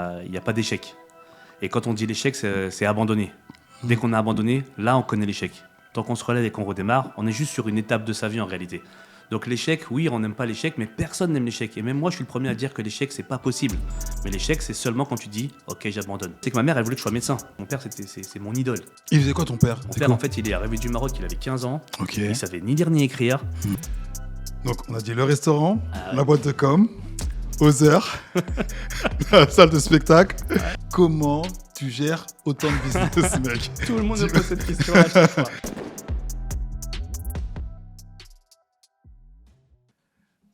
Il n'y a pas d'échec. Et quand on dit l'échec, c'est abandonner. Dès qu'on a abandonné, là, on connaît l'échec. Tant qu'on se relève et qu'on redémarre, on est juste sur une étape de sa vie en réalité. Donc l'échec, oui, on n'aime pas l'échec, mais personne n'aime l'échec. Et même moi, je suis le premier à dire que l'échec, c'est pas possible. Mais l'échec, c'est seulement quand tu dis, ok, j'abandonne. C'est que ma mère, elle voulait que je sois médecin. Mon père, c'est mon idole. Il faisait quoi ton père? Mon père, en fait, il est arrivé du Maroc, il avait 15 ans. Ok. Il savait ni lire ni écrire. Donc on a dit le restaurant, Ah ouais. la boîte de com, Other, la salle de spectacle. Comment tu gères autant de business, mec? Tout le monde me pose cette question à chaque fois.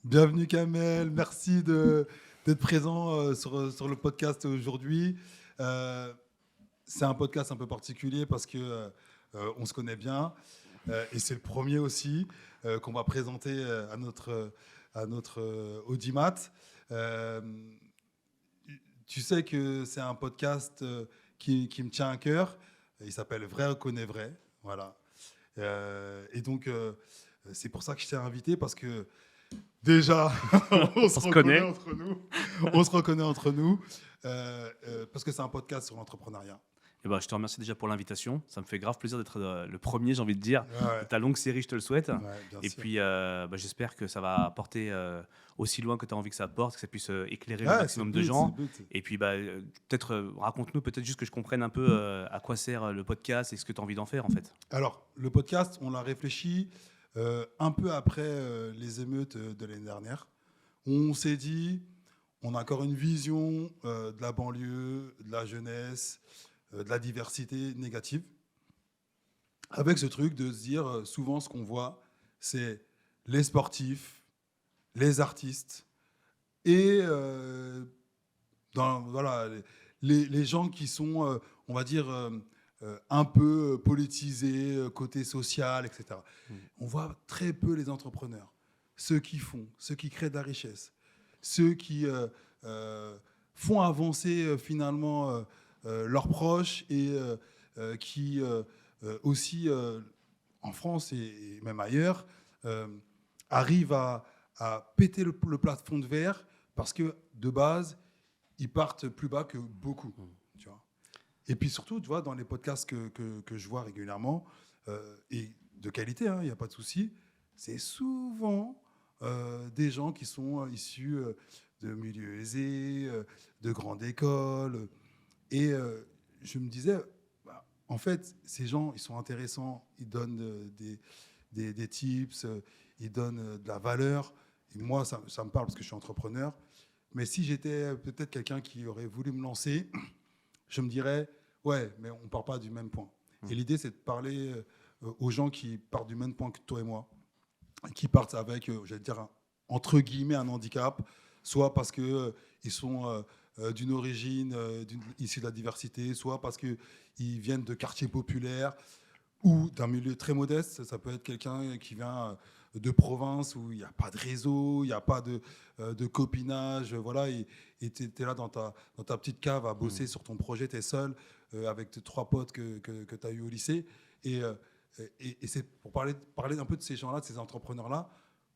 Bienvenue Kamel, merci d'être présent sur le podcast aujourd'hui. C'est un podcast un peu particulier parce que on se connaît bien et c'est le premier aussi qu'on va présenter à notre audimat. Tu sais que c'est un podcast qui me tient à cœur. Il s'appelle Vrai reconnaît vrai, voilà. Et donc c'est pour ça que je t'ai invité parce que déjà, on se reconnaît entre nous. On se reconnaît entre nous parce que c'est un podcast sur l'entrepreneuriat. Eh ben, je te remercie déjà pour l'invitation. Ça me fait grave plaisir d'être le premier, j'ai envie de dire. Ouais. Ta longue série, je te le souhaite. Ouais, bien Et sûr. puis, j'espère que ça va apporter aussi loin que tu as envie que ça apporte, que ça puisse éclairer le Ouais, maximum c'est le de but, gens. c'est le but. Et puis, peut-être, raconte-nous, peut-être juste que je comprenne un peu à quoi sert le podcast et ce que tu as envie d'en faire, en fait. Alors, le podcast, on l'a réfléchi un peu après les émeutes de l'année dernière. On s'est dit, on a encore une vision de la banlieue, de la jeunesse, de la diversité négative. Avec ce truc de se dire, souvent ce qu'on voit, c'est les sportifs, les artistes et voilà, les gens qui sont, on va dire, un peu politisés, côté social, etc. On voit très peu les entrepreneurs, ceux qui font, ceux qui créent de la richesse, ceux qui font avancer finalement leurs proches et qui aussi, en France et même ailleurs, arrivent à péter le plafond de verre parce que de base, ils partent plus bas que beaucoup. Tu vois. Et puis surtout, tu vois, dans les podcasts que je vois régulièrement, et de qualité, il n'y a pas de souci, c'est souvent des gens qui sont issus de milieux aisés, de grandes écoles. Et je me disais, bah, en fait, ces gens, ils sont intéressants, ils donnent des tips, ils donnent de la valeur. Et moi, ça me parle parce que je suis entrepreneur. Mais si j'étais peut-être quelqu'un qui aurait voulu me lancer, je me dirais, ouais, mais on ne part pas du même point. Et l'idée, c'est de parler aux gens qui partent du même point que toi et moi, qui partent avec, j'allais dire, entre guillemets, un handicap, soit parce qu'ils sont d'une origine issue de la diversité, soit parce qu'ils viennent de quartiers populaires ou d'un milieu très modeste. Ça peut être quelqu'un qui vient de province où il n'y a pas de réseau, il n'y a pas de copinage, voilà, et tu es là dans ta petite cave à bosser sur ton projet, tu es seul, avec tes 3 potes que tu as eu au lycée. Et c'est pour parler un peu de ces gens-là, de ces entrepreneurs-là,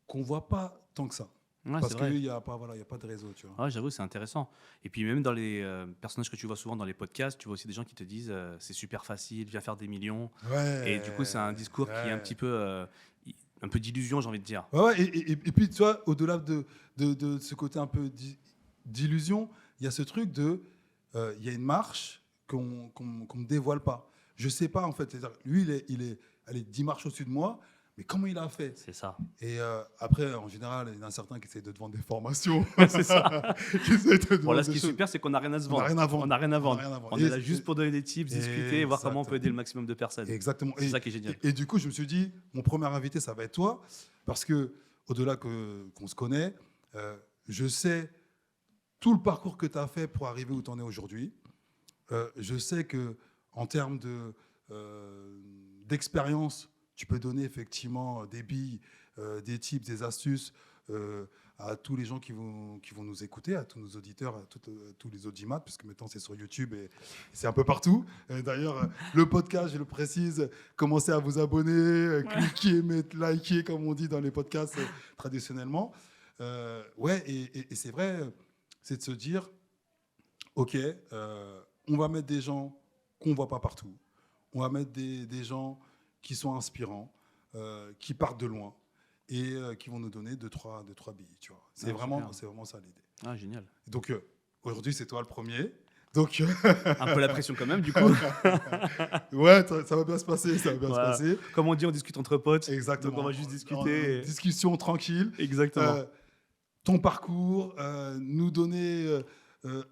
qu'on ne voit pas tant que ça. Ouais, Parce c'est vrai. qu'il n'y a pas de réseau, tu vois. Ouais, j'avoue, c'est intéressant. Et puis même dans les personnages que tu vois souvent dans les podcasts, tu vois aussi des gens qui te disent c'est super facile, viens faire des millions. Ouais. Et du coup, c'est un discours qui est un petit peu, un peu d'illusion, j'ai envie de dire. Ouais, et puis, tu vois, au-delà de ce côté un peu d'illusion, il y a ce truc de... Il y a une marche qu'on ne me dévoile pas. Je ne sais pas, en fait. C'est-à-dire, lui, il est allez, 10 marches au-dessus de moi, mais comment il a fait? C'est ça. Et après, en général, il y en a certains qui essaient de te vendre des formations. C'est ça. Qui essaient de te Bon, vendre là, ce des qui est choses. super, c'est qu'on n'a rien à se On vendre. n'a rien à vendre. On n'a rien à On vendre. n'a rien à vendre. On est là juste pour donner des tips, discuter, voir comment on peut Exactement. aider le maximum de personnes. Exactement. C'est ça qui est génial. Et du coup, je me suis dit, mon premier invité, ça va être toi, parce que au-delà qu'on se connaît, je sais tout le parcours que tu as fait pour arriver où tu en es aujourd'hui. Je sais que en termes d'expérience, tu peux donner effectivement des billes, des tips, des astuces à tous les gens qui vont nous écouter, à tous nos auditeurs, à tous les audimats, puisque maintenant c'est sur YouTube et c'est un peu partout. D'ailleurs, le podcast, je le précise, commencez à vous abonner, cliquez, likez, comme on dit dans les podcasts traditionnellement. Ouais, et c'est vrai, c'est de se dire, OK, on va mettre des gens qu'on ne voit pas partout. On va mettre des gens qui sont inspirants, qui partent de loin et qui vont nous donner deux, trois billes. Tu vois. Ah, super. C'est vraiment ça l'idée. Ah, génial. Donc aujourd'hui, c'est toi le premier. Donc, Un peu la pression quand même, du coup. ouais, ça va bien se passer, ça va bien Voilà. se passer. Comme on dit, on discute entre potes. Exactement. Donc on va juste discuter. Discussion tranquille. Exactement. Ton parcours, nous donner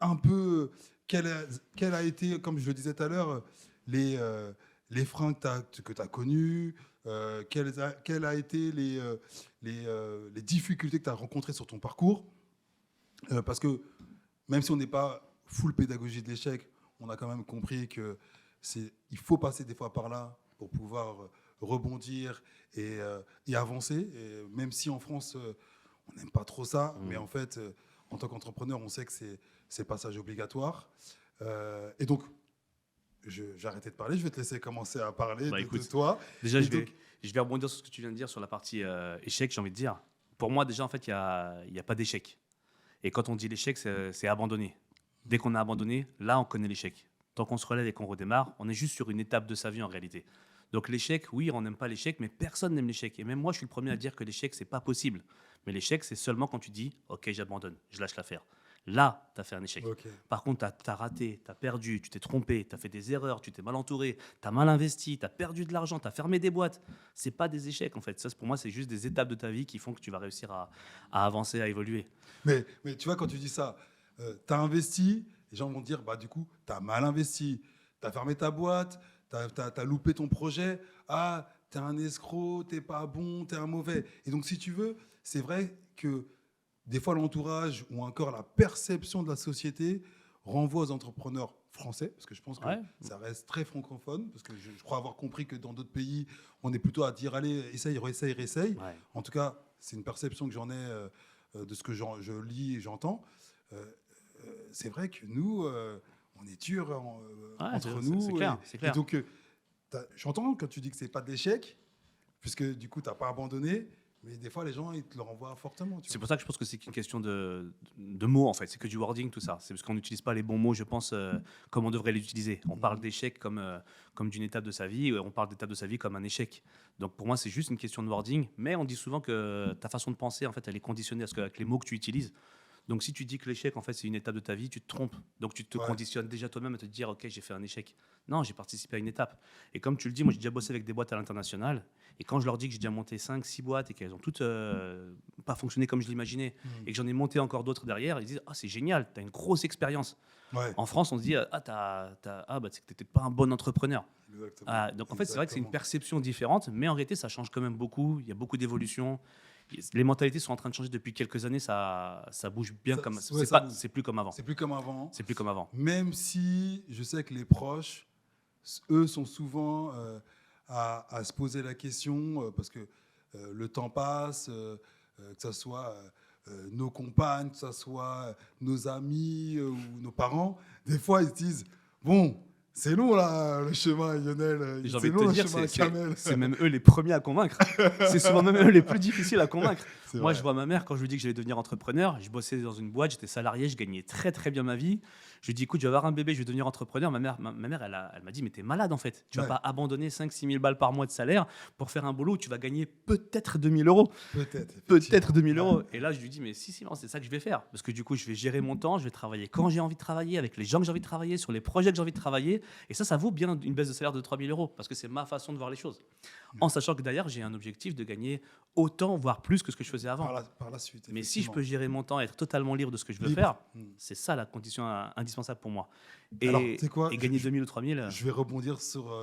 un peu quel a été, comme je le disais tout à l'heure, les freins que tu as connus, quelles a été les difficultés que tu as rencontrées sur ton parcours. Parce que même si on n'est pas full pédagogie de l'échec, on a quand même compris que il faut passer des fois par là pour pouvoir rebondir et avancer. Et même si en France, on n'aime pas trop ça, mais en fait, en tant qu'entrepreneur, on sait que c'est passage obligatoire. Et donc, j'ai arrêté de parler, je vais te laisser commencer à parler de toi. Déjà, je vais rebondir sur ce que tu viens de dire sur la partie échec, j'ai envie de dire. Pour moi, déjà, en fait, il n'y a pas d'échec. Et quand on dit l'échec, c'est abandonner. Dès qu'on a abandonné, là, on connaît l'échec. Tant qu'on se relève et qu'on redémarre, on est juste sur une étape de sa vie en réalité. Donc l'échec, oui, on n'aime pas l'échec, mais personne n'aime l'échec. Et même moi, je suis le premier à dire que l'échec, c'est pas possible. Mais l'échec, c'est seulement quand tu dis « Ok, j'abandonne, je lâche l'affaire ». Là, tu as fait un échec. Okay. Par contre, tu as raté, tu as perdu, tu t'es trompé, tu as fait des erreurs, tu t'es mal entouré, tu as mal investi, tu as perdu de l'argent, tu as fermé des boîtes. Ce n'est pas des échecs, en fait. Ça, pour moi, c'est juste des étapes de ta vie qui font que tu vas réussir à avancer, à évoluer. Mais tu vois, quand tu dis ça, tu as investi, les gens vont dire, bah, du coup, tu as mal investi, tu as fermé ta boîte, tu as loupé ton projet, ah, tu es un escroc, tu n'es pas bon, tu es un mauvais. Et donc, si tu veux, c'est vrai que des fois, l'entourage ou encore la perception de la société renvoie aux entrepreneurs français, parce que je pense que ça reste très francophone, parce que je crois avoir compris que dans d'autres pays, on est plutôt à dire, allez, essaye, réessaye. Ouais. En tout cas, c'est une perception que j'en ai de ce que je lis et j'entends. C'est vrai que nous, on est dur entre nous. C'est clair, c'est clair. Et donc, j'entends quand tu dis que ce n'est pas d'échec, puisque du coup, tu n'as pas abandonné. Mais des fois, les gens, ils te le renvoient fortement. C'est pour ça que je pense que c'est une question de mots, en fait. C'est que du wording, tout ça. C'est parce qu'on n'utilise pas les bons mots, je pense, comme on devrait les utiliser. On parle d'échec comme d'une étape de sa vie, on parle d'étape de sa vie comme un échec. Donc pour moi, c'est juste une question de wording. Mais on dit souvent que ta façon de penser, en fait, elle est conditionnée avec les mots que tu utilises. Donc si tu dis que l'échec, en fait, c'est une étape de ta vie, tu te trompes. Donc tu te conditionnes déjà toi-même à te dire, ok, j'ai fait un échec. Non, j'ai participé à une étape. Et comme tu le dis, moi, j'ai déjà bossé avec des boîtes à l'international. Et quand je leur dis que j'ai déjà monté 5-6 boîtes et qu'elles ont toutes pas fonctionné comme je l'imaginais, et que j'en ai monté encore d'autres derrière, ils disent, ah, c'est génial, tu as une grosse expérience. Ouais. En France, on se dit, ah, bah, c'est que tu n'étais pas un bon entrepreneur. Donc en fait, c'est vrai que c'est une perception différente, mais en réalité, ça change quand même beaucoup. Il y a beaucoup d'évolution. Les mentalités sont en train de changer depuis quelques années, ça bouge bien. C'est plus comme avant. C'est plus comme avant. C'est plus comme avant. Même si je sais que les proches, eux, sont souvent à se poser la question, parce que le temps passe, que ce soit nos compagnes, que ce soit nos amis ou nos parents, des fois ils se disent, bon, c'est long là, le chemin, Lionel. J'ai envie de te dire, c'est même eux les premiers à convaincre. C'est souvent même eux les plus difficiles à convaincre. Moi, je vois ma mère, quand je lui dis que j'allais devenir entrepreneur, je bossais dans une boîte, j'étais salarié, je gagnais très très bien ma vie. Je lui dis, écoute, je vais avoir un bébé, je vais devenir entrepreneur. Ma mère elle m'a dit, mais t'es malade en fait. Tu vas pas abandonner 5-6 000 balles par mois de salaire pour faire un boulot où tu vas gagner peut-être 2 000 euros. Peut-être 2 000 euros. Et là, je lui dis, mais si, non, c'est ça que je vais faire. Parce que du coup, je vais gérer mon temps, je vais travailler quand j'ai envie de travailler, avec les gens que j'ai envie de travailler, sur les projets que j'ai envie de travailler. Et ça vaut bien une baisse de salaire de 3 000 euros, parce que c'est ma façon de voir les choses. En sachant que d'ailleurs, j'ai un objectif de gagner autant, voire plus que ce que je faisais avant. Par la suite. Mais si je peux gérer mon temps et être totalement libre de ce que je veux faire, c'est ça la condition indispensable pour moi. Et, alors, quoi, et gagner 2 000 ou 3 000... Je vais rebondir sur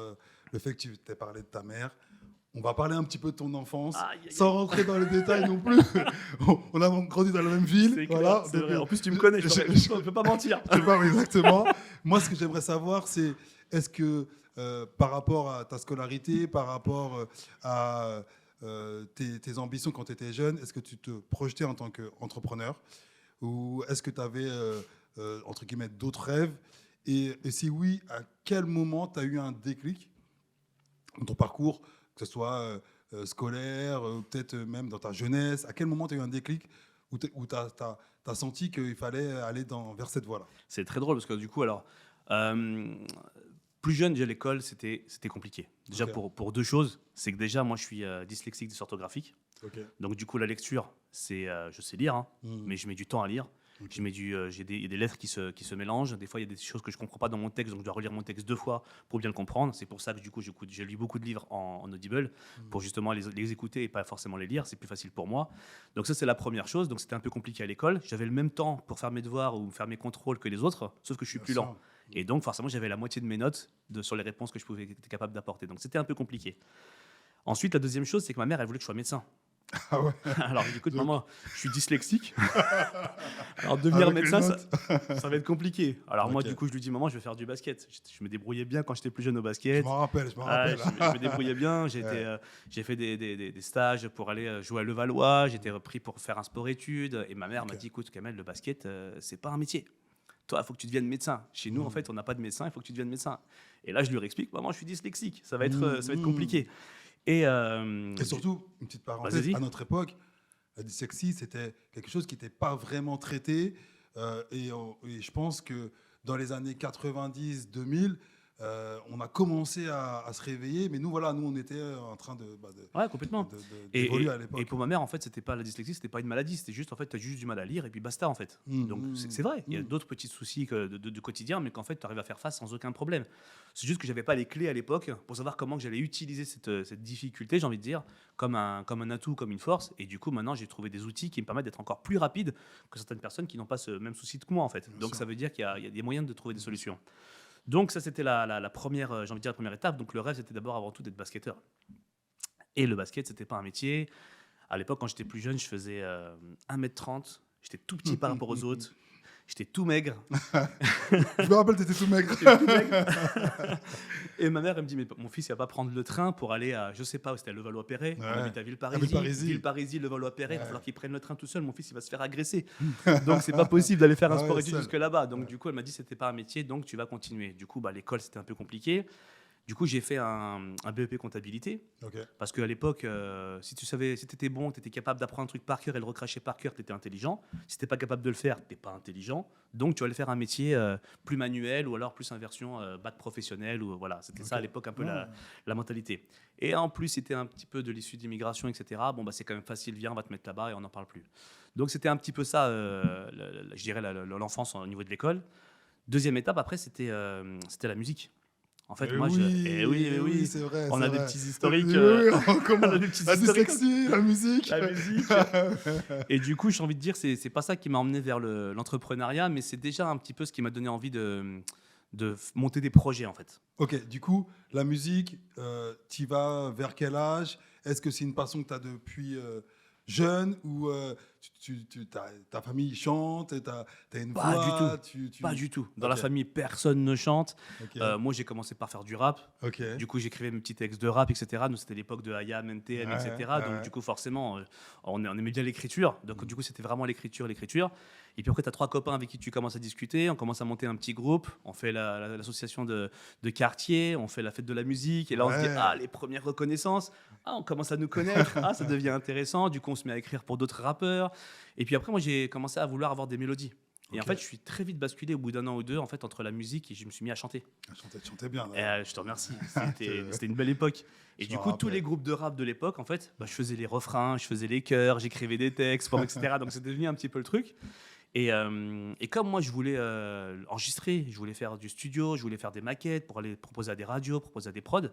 le fait que tu t'es parlé de ta mère. On va parler un petit peu de ton enfance, sans rentrer dans les détails non plus. On a grandi dans la même ville. C'est clair, c'est vrai. En plus, tu me connais, je ne peux pas mentir. Je sais pas exactement. Moi, ce que j'aimerais savoir, c'est est-ce que par rapport à ta scolarité, par rapport à tes ambitions quand tu étais jeune, est-ce que tu te projetais en tant qu'entrepreneur ou est-ce que tu avais, entre guillemets, d'autres rêves et si oui, à quel moment tu as eu un déclic dans ton parcours, que ce soit scolaire, peut-être même dans ta jeunesse, à quel moment tu as eu un déclic où tu as as senti qu'il fallait aller vers cette voie-là? C'est très drôle parce que du coup, alors, plus jeune, déjà à l'école, c'était compliqué. Déjà pour deux choses. C'est que déjà, moi, je suis dyslexique dysorthographique. Donc du coup, la lecture, je sais lire, hein, mais je mets du temps à lire. Il y a des lettres qui se mélangent. Des fois, il y a des choses que je ne comprends pas dans mon texte, donc je dois relire mon texte 2 fois pour bien le comprendre. C'est pour ça que du coup, j'ai lu beaucoup de livres en Audible pour justement les écouter et pas forcément les lire. C'est plus facile pour moi. Donc ça, c'est la première chose. Donc c'était un peu compliqué à l'école. J'avais le même temps pour faire mes devoirs ou faire mes contrôles que les autres, sauf que je suis plus lent. Et donc forcément, j'avais la moitié de mes notes sur les réponses que je pouvais être capable d'apporter. Donc c'était un peu compliqué. Ensuite, la deuxième chose, c'est que ma mère, elle voulait que je sois médecin. Ah ouais. Alors, écoute, maman, je suis dyslexique. Alors, devenir médecin, ça va être compliqué. Alors, moi, du coup, je lui dis, maman, je vais faire du basket. Je me débrouillais bien quand j'étais plus jeune au basket. Je m'en rappelle. Je me débrouillais bien. J'ai fait des stages pour aller jouer à Levallois. J'étais repris pour faire un sport-études. Et ma mère m'a dit, écoute, Kamel, le basket, c'est pas un métier. Toi, il faut que tu deviennes médecin. Chez nous, en fait, on n'a pas de médecin. Il faut que tu deviennent médecin. Et là, je lui explique, maman, je suis dyslexique. Ça va être compliqué. Et surtout, une petite parenthèse, à notre époque, la dyslexie, c'était quelque chose qui n'était pas vraiment traité. Et je pense que dans les années 90-2000, on a commencé à se réveiller. Mais nous, on était en train complètement. d'évoluer à l'époque. Et pour ma mère, en fait, c'était pas la dyslexie, c'était pas une maladie. C'était juste, en fait, tu as juste du mal à lire et puis basta, en fait. Donc, c'est vrai. Il y a d'autres petits soucis de quotidien, mais qu'en fait, tu arrives à faire face sans aucun problème. C'est juste que j'avais pas les clés à l'époque pour savoir comment j'allais utiliser cette difficulté, j'ai envie de dire, comme un atout, comme une force. Et du coup, maintenant, j'ai trouvé des outils qui me permettent d'être encore plus rapide que certaines personnes qui n'ont pas ce même souci que moi, en fait. Donc, ça veut dire qu'il y a des moyens de trouver des solutions. Donc ça, c'était la première, j'ai envie de dire, la première étape. Donc le rêve, c'était d'abord avant tout d'être basketteur. Et le basket, c'était pas un métier. À l'époque, quand j'étais plus jeune, je faisais 1m30. J'étais tout petit par rapport aux autres. J'étais tout maigre. Je me rappelle, t'étais tout maigre. Et ma mère, elle me dit, mais mon fils, il va pas prendre le train pour aller à, je sais pas, c'était à Levallois-Perret. On habite à Villeparisis, Levallois-Perret. Il va falloir qu'il prenne le train tout seul. Mon fils, il va se faire agresser. Donc, c'est pas possible d'aller faire un sport-études jusque là-bas. Donc, du coup, elle m'a dit, c'était pas un métier, donc tu vas continuer. Du coup, l'école, c'était un peu compliqué. Du coup, j'ai fait un BEP comptabilité. Parce qu'à l'époque, si tu étais bon, tu étais capable d'apprendre un truc par cœur et le recracher par cœur, tu étais intelligent. Si tu n'es pas capable de le faire, tu n'es pas intelligent. Donc, tu allais faire un métier plus manuel ou alors plus en version bac professionnel. Voilà, c'était ça à l'époque, un peu la mentalité. Et en plus, c'était un petit peu de l'issue de l'immigration, etc. Bon, c'est quand même facile, viens, on va te mettre là-bas et on n'en parle plus. Donc, c'était un petit peu ça, je dirais, l'enfance au niveau de l'école. Deuxième étape, après, c'était la musique. En fait, oui, c'est vrai. On a des petits historiques. On a des petits historiques. La musique. Et du coup, j'ai envie de dire, c'est pas ça qui m'a emmené vers l'entrepreneuriat, mais c'est déjà un petit peu ce qui m'a donné envie de monter des projets, en fait. Ok, du coup, la musique, tu vas vers quel âge? Est-ce que c'est une passion que tu as depuis jeune ou ta famille chante, tu as une voix? Pas du tout. Dans la famille, personne ne chante. Moi, j'ai commencé par faire du rap. Du coup, j'écrivais mes petits textes de rap, etc. Nous, c'était l'époque de IAM, NTM, etc. Donc, du coup, forcément, on aimait bien l'écriture. Donc, du coup, c'était vraiment l'écriture. Et puis après, tu as 3 copains avec qui tu commences à discuter. On commence à monter un petit groupe. On fait l'association de quartier. On fait la fête de la musique. Et là, on se dit, les premières reconnaissances. On commence à nous connaître. Ça devient intéressant. Du coup, on se met à écrire pour d'autres rappeurs. Et puis après, moi, j'ai commencé à vouloir avoir des mélodies. Et en fait, je suis très vite basculé au bout d'1 an ou 2 en fait, entre la musique et je me suis mis à chanter. Tu chantais bien. Je te remercie. C'était une belle époque. Et du coup, tous les groupes de rap de l'époque, en fait, je faisais les refrains, je faisais les chœurs, j'écrivais des textes, etc. Donc, c'était devenu un petit peu le truc. Et comme moi, je voulais enregistrer, je voulais faire du studio, je voulais faire des maquettes pour aller proposer à des radios, proposer à des prods.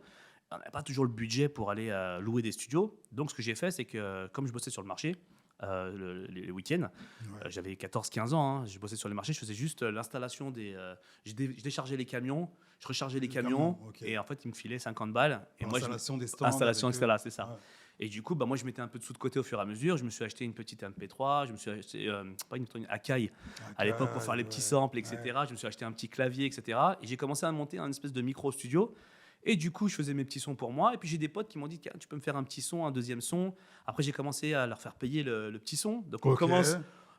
On n'avait pas toujours le budget pour aller louer des studios. Donc, ce que j'ai fait, c'est que comme je bossais sur le marché, les week-ends, j'avais 14-15 ans, je bossais sur les marchés, je faisais juste l'installation je déchargeais les camions, je rechargeais les camions, et en fait, ils me filaient 50 balles. Et installation des stands. Installation, etc., c'est ça. Ouais. Et du coup, moi, je mettais un peu de sous de côté au fur et à mesure. Je me suis acheté une petite MP3, je me suis acheté une Akai à l'époque pour faire les petits samples, etc. Je me suis acheté un petit clavier, etc. Et j'ai commencé à monter un espèce de micro-studio. Et du coup, je faisais mes petits sons pour moi. Et puis, j'ai des potes qui m'ont dit, tu peux me faire un petit son, un deuxième son. Après, j'ai commencé à leur faire payer le petit son. Donc, on commence...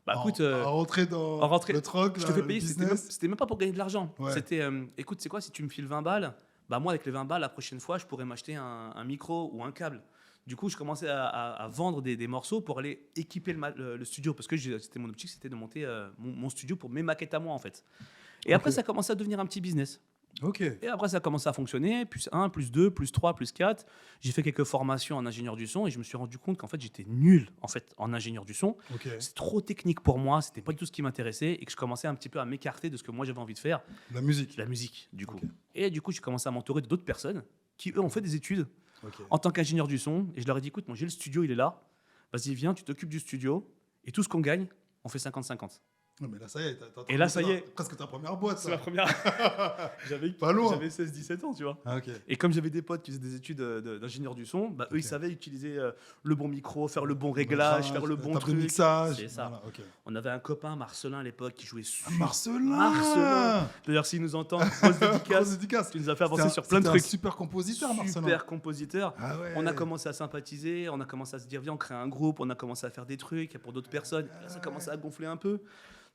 écoute, à rentrer dans le troc, je te fais payer, c'était même pas pour gagner de l'argent. C'était, écoute, c'est quoi, si tu me files 20 balles, moi, avec les 20 balles, la prochaine fois, je pourrais m'acheter un micro ou un câble. Du coup, je commençais à vendre des morceaux pour aller équiper le studio. Parce que c'était mon objectif, c'était de monter mon studio pour mes maquettes à moi, en fait. Et après, Ok. ça commençait à devenir un petit business. Ok. Et après, ça a commencé à fonctionner. Plus 1, plus 2, plus 3, plus 4. J'ai fait quelques formations en ingénieur du son et je me suis rendu compte qu'en fait, j'étais nul en fait, en ingénieur du son. Ok. C'est trop technique pour moi. C'était pas du tout ce qui m'intéressait et que je commençais un petit peu à m'écarter de ce que moi j'avais envie de faire, La musique. la musique, du coup. Ok. Et du coup, j'ai commencé à m'entourer d'autres personnes qui, eux, ont fait des études Ok. en tant qu'ingénieur du son. Et je leur ai dit, écoute, moi, j'ai le studio, il est là. Vas-y, viens, tu t'occupes du studio. Et tout ce qu'on gagne, on fait 50-50. Non, mais là, ça y est. Et là, ça y est. Presque ta première boîte. C'est Ça. la première. Pas loin. J'avais 16-17 ans, tu vois. Ah, ok. Et comme j'avais des potes qui faisaient des études d'ingénieur du son, bah, eux, Ok. ils savaient utiliser le bon micro, faire le bon réglage, faire le bon Table de truc. mixage. C'est ça. Voilà, ok. On avait un copain, Marcelin, à l'époque, qui jouait super. Marcelin. Marcelin. D'ailleurs, s'il nous entend, grosse Grosse dédicace. dédicace. Tu nous as fait avancer C'était sur plein de c'était trucs. un super compositeur, Marcelin. Super compositeur. Ah ouais. On a commencé à sympathiser, on a commencé à se dire, viens, on crée un groupe, on a commencé à faire des trucs pour d'autres personnes. Et là, ça commençait à gonfler un peu.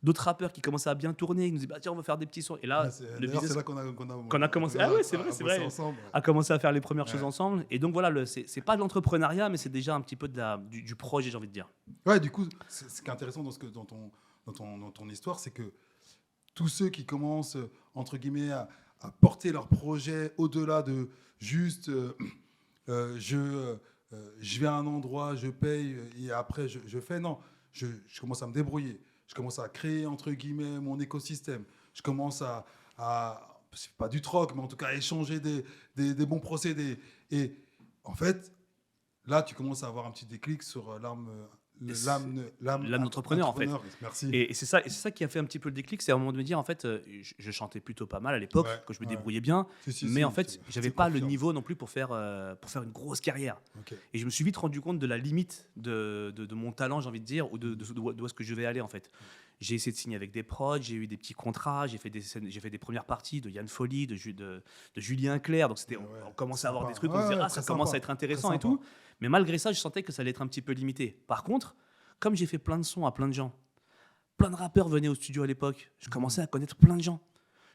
D'autres rappeurs qui commençaient à bien tourner, ils nous disaient, bah, tiens, on va faire des petits sons. Et là, Ah, c'est- le d'ailleurs, business c'est là qu'on a commencé. Ah ouais, c'est vrai, à c'est bosser vrai. ensemble, ouais. a commencé à faire les premières Ouais. choses ensemble. Et donc voilà, c'est pas de l'entrepreneuriat, mais c'est déjà un petit peu du projet, j'ai envie de dire. Ouais, du coup, ce qui est intéressant dans ton histoire, c'est que tous ceux qui commencent, entre guillemets, à porter leur projet au-delà de juste je vais à un endroit, je paye et après je fais. Non, je commence à me débrouiller. Je commence à créer, entre guillemets, mon écosystème. Je commence c'est pas du troc, mais en tout cas à échanger des bons procédés. Et en fait, là, tu commences à avoir un petit déclic sur L'âme d'entrepreneur, en fait. Merci. Et c'est ça qui a fait un petit peu le déclic, c'est à un moment de me dire, en fait, je chantais plutôt pas mal à l'époque, Ouais, quand je me ouais. débrouillais bien, Si, mais si, en fait, c'est- j'avais c'est pas le confiance. niveau non plus pour faire une grosse carrière. Ok. Et je me suis vite rendu compte de la limite de mon talent, j'ai envie de dire, ou d'où est-ce que je vais aller, en fait. J'ai essayé de signer avec des prods, j'ai eu des petits contrats, j'ai fait des premières parties de Yann Folly, de Julien Clerc, donc Ouais, on commençait à avoir sympa. des trucs, on Ouais, se disait, ouais, ah, ça très commence sympa, à être intéressant très et tout. Mais malgré ça, je sentais que ça allait être un petit peu limité. Par contre, comme j'ai fait plein de sons à plein de gens, plein de rappeurs venaient au studio à l'époque, je commençais à connaître plein de gens.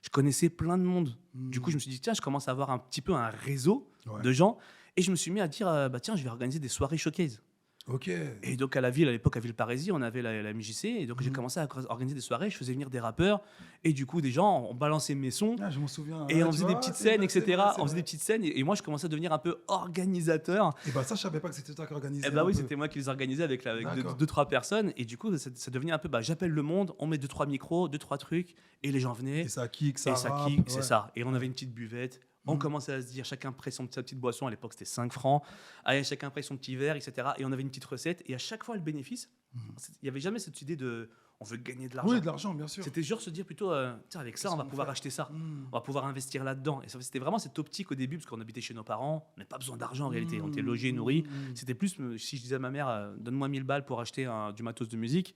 Je connaissais plein de monde. Du coup, je me suis dit, tiens, je commence à avoir un petit peu un réseau Ouais. de gens. Et je me suis mis à dire, bah, tiens, je vais organiser des soirées showcase. Ok. Et donc à la ville, à l'époque à Villeparisis, on avait la MJC. Et donc j'ai commencé à organiser des soirées. Je faisais venir des rappeurs. Et du coup, des gens, on balançait mes sons. Ah, je m'en souviens. Et Ouais, on tu faisait des vois, petites c'est scènes, vrai, c'est etc. vrai, c'est On faisait vrai. des petites scènes. Et moi, je commençais à devenir un peu organisateur. Et bah ça, je savais pas que c'était toi qui organisais. Eh bah un oui, peu. c'était moi qui les organisais avec D'accord. deux, trois personnes. Et du coup, ça devenait un peu, bah, j'appelle le monde, on met 2-3 micros, 2-3 trucs. Et les gens venaient. Et ça kick, ça Et ça rappe, kick, c'est ouais. ça. Et on avait une petite buvette. On commençait à se dire, chacun prenait sa petite boisson. À l'époque, c'était 5 francs. Allez, chacun prenait son petit verre, etc. Et on avait une petite recette. Et à chaque fois, le bénéfice, il n'y avait jamais cette idée de on veut gagner de l'argent. Oui, de l'argent, bien sûr. C'était genre se dire plutôt, tiens, avec ça, Qu'est-ce on va qu'on pouvoir fait acheter ça. On va pouvoir investir là-dedans. Et c'était vraiment cette optique au début, parce qu'on habitait chez nos parents. On n'avait pas besoin d'argent en réalité. On était logés, nourris. C'était plus, si je disais à ma mère, donne-moi 1000 balles pour acheter du matos de musique.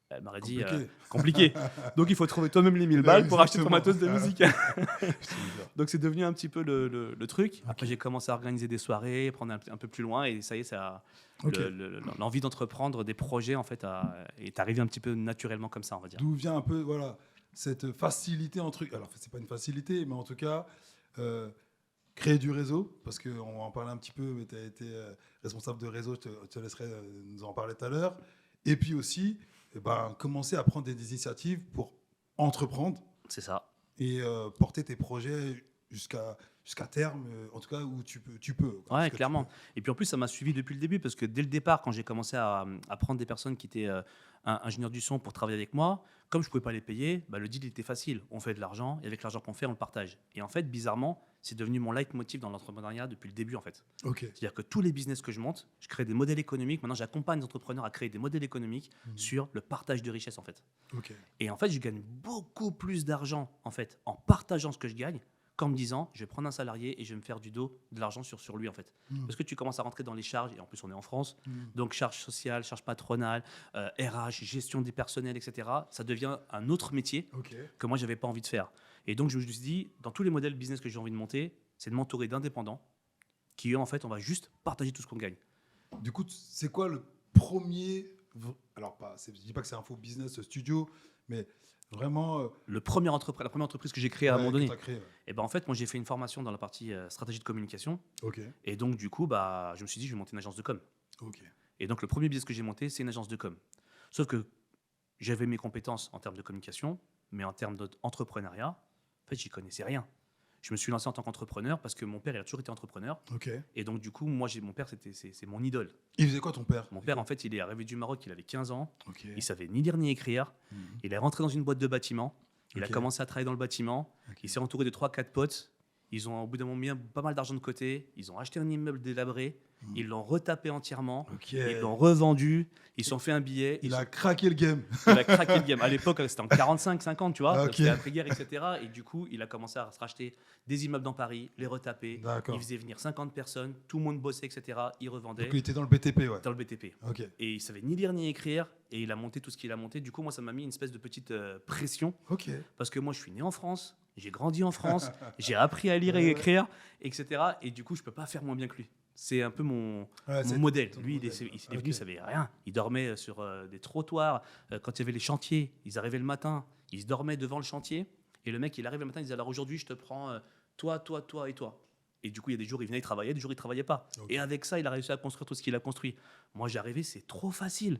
Elle m'aurait dit compliqué. Donc il faut trouver toi-même les 1000 balles pour acheter ton matos de musique. Donc c'est devenu un petit peu le truc. Après j'ai commencé à organiser des soirées, prendre un peu plus loin et ça y est, Ok. l'envie d'entreprendre des projets en fait est arrivée un petit peu naturellement comme ça, on va dire. D'où vient un peu voilà, cette facilité entre... Alors, c'est pas une facilité, mais en tout cas, créer du réseau, parce qu'on va en parler un petit peu, mais tu as été responsable de réseau, je te laisserai nous en parler tout à l'heure. Et puis aussi, commencer à prendre des initiatives pour entreprendre C'est ça. et porter tes projets jusqu'à terme, en tout cas où tu peux. Quoi, Ouais, parce que clairement. tu Et puis en plus, ça m'a suivi depuis le début parce que dès le départ, quand j'ai commencé à prendre des personnes qui étaient ingénieurs du son pour travailler avec moi, comme je ne pouvais pas les payer, le deal était facile. On fait de l'argent et avec l'argent qu'on fait, on le partage. Et en fait, bizarrement, c'est devenu mon leitmotiv dans l'entrepreneuriat depuis le début en fait. peux. Ok. C'est-à-dire que tous les business que je monte, je crée des modèles économiques. Maintenant, j'accompagne les entrepreneurs à créer des modèles économiques sur le partage de richesse en fait. Ok. Et en fait, je gagne beaucoup plus d'argent en fait en partageant ce que je gagne qu'en me disant je vais prendre un salarié et je vais me faire du dos de l'argent sur lui en fait. Parce que tu commences à rentrer dans les charges et en plus on est en France, donc charges sociales, charges patronales, RH, gestion des personnels, etc. Ça devient un autre métier Ok. que moi j'avais pas envie de faire. Et donc je me suis dit dans tous les modèles business que j'ai envie de monter, c'est de m'entourer d'indépendants qui eux en fait on va juste partager tout ce qu'on gagne. Du coup, c'est quoi le premier... Alors, je dis pas que c'est un faux business studio, mais Vraiment, La première entreprise que j'ai créée à un moment que donné. t'as créé. Ouais. Et ben en fait, moi j'ai fait une formation dans la partie stratégie de communication. Ok, Et donc du coup, bah, je me suis dit, je vais monter une agence de com. ok. Et donc le premier business que j'ai monté, c'est une agence de com. Sauf que j'avais mes compétences en termes de communication, mais en termes d'entrepreneuriat, en fait, j'y connaissais rien. Je me suis lancé en tant qu'entrepreneur parce que mon père il a toujours été entrepreneur. Ok. Et donc du coup, moi, mon père, c'est mon idole. Il faisait quoi ton père? Mon père, en fait, il est arrivé du Maroc, il avait 15 ans. Ok. Il savait ni lire ni écrire. Mhm. Il est rentré dans une boîte de bâtiment. Il Ok. a commencé à travailler dans le bâtiment. Ok. Il s'est entouré de 3-4 potes. Ils ont au bout d'un moment mis pas mal d'argent de côté. Ils ont acheté un immeuble délabré. Ils l'ont retapé entièrement. Ok. Ils l'ont revendu. Ils se sont fait un billet. Il a craqué le game. Il a craqué le game. À l'époque, c'était en 45-50, tu vois. Ok. C'était après-guerre, etc. Et du coup, il a commencé à se racheter des immeubles dans Paris, les retaper. D'accord. Il faisait venir 50 personnes. Tout le monde bossait, etc. Il revendait Donc il était dans le BTP, ouais. dans le BTP. Ok. Et il savait ni lire ni écrire. Et il a monté tout ce qu'il a monté. Du coup, moi, ça m'a mis une espèce de petite pression. Ok. Parce que moi, je suis né en France. J'ai grandi en France. J'ai appris à lire et Ouais. écrire, etc. Et du coup, je peux pas faire moins bien que lui. C'est un peu mon Ouais, c'est modèle. ton Lui, modèle. il est venu, Ok. il savait rien. Il dormait sur des trottoirs. Quand il y avait les chantiers, ils arrivaient le matin. Ils se dormaient devant le chantier. Et le mec, il arrivait le matin, il disait alors aujourd'hui, je te prends toi, toi, toi et toi. Et du coup, il y a des jours, il venait, il travaillait, des jours, il travaillait pas. Ok. Et avec ça, il a réussi à construire tout ce qu'il a construit. Moi, j'arrivais, c'est trop facile.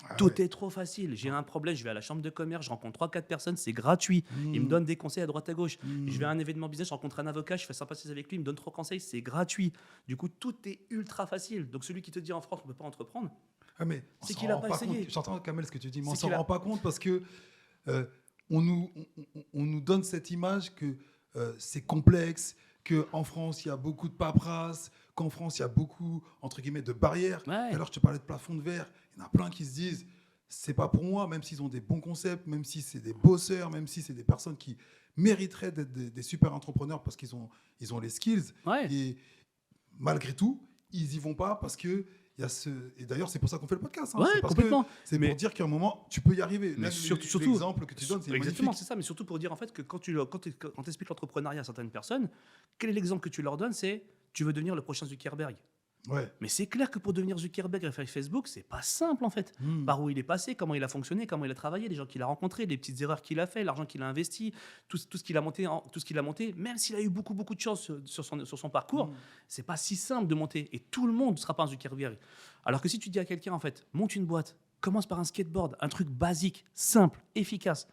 Ah Tout ouais. est trop facile. J'ai un problème, je vais à la chambre de commerce, je rencontre 3-4 personnes, c'est gratuit. Il me Mm. donne des conseils à droite à gauche. Mm. Je vais à un événement business, je rencontre un avocat, je fais sympathiser avec lui, il me donne 3 conseils, c'est gratuit. Du coup, tout est ultra facile. Donc celui qui te dit en France, on ne peut pas entreprendre, Ah, mais on C'est s'en qu'il a rend pas pas essayé. compte. J'entends, Kamel, ce que tu dis, mais on C'est s'en qu'il a- rend pas compte parce que on nous donne cette image que c'est complexe, qu'en France, il y a beaucoup de paperasse, qu'en France, il y a beaucoup, entre guillemets, de barrières. Ouais. Et alors, je te parlais de plafond de verre. Il y en a plein qui se disent, c'est pas pour moi, même s'ils ont des bons concepts, même si c'est des bosseurs, même si c'est des personnes qui mériteraient d'être des super entrepreneurs parce qu'ils ont les skills. Ouais. Et malgré tout, ils y vont pas parce que il y a ce. Et d'ailleurs, c'est pour ça qu'on fait le podcast. Hein. Ouais, C'est parce complètement. que c'est Mais- pour dire qu'à un moment, tu peux y arriver. Mais Même surtout- l'exemple que tu donnes, c'est Exactement, magnifique. c'est ça. Mais surtout pour dire en fait que quand tu expliques l'entrepreneuriat à certaines personnes, quel est l'exemple que tu leur donnes? C'est tu veux devenir le prochain Zuckerberg. Ouais. Mais c'est clair que pour devenir Zuckerberg et faire Facebook, c'est pas simple en fait. Mm. Par où il est passé, comment il a fonctionné, comment il a travaillé, les gens qu'il a rencontrés, les petites erreurs qu'il a fait, l'argent qu'il a investi, tout ce qu'il a monté, même s'il a eu beaucoup de chance sur son parcours, Mm. c'est pas si simple de monter. Et tout le monde ne sera pas un Zuckerberg. Alors que si tu dis à quelqu'un, en fait, monte une boîte, commence par un skateboard, un truc basique, simple, efficace,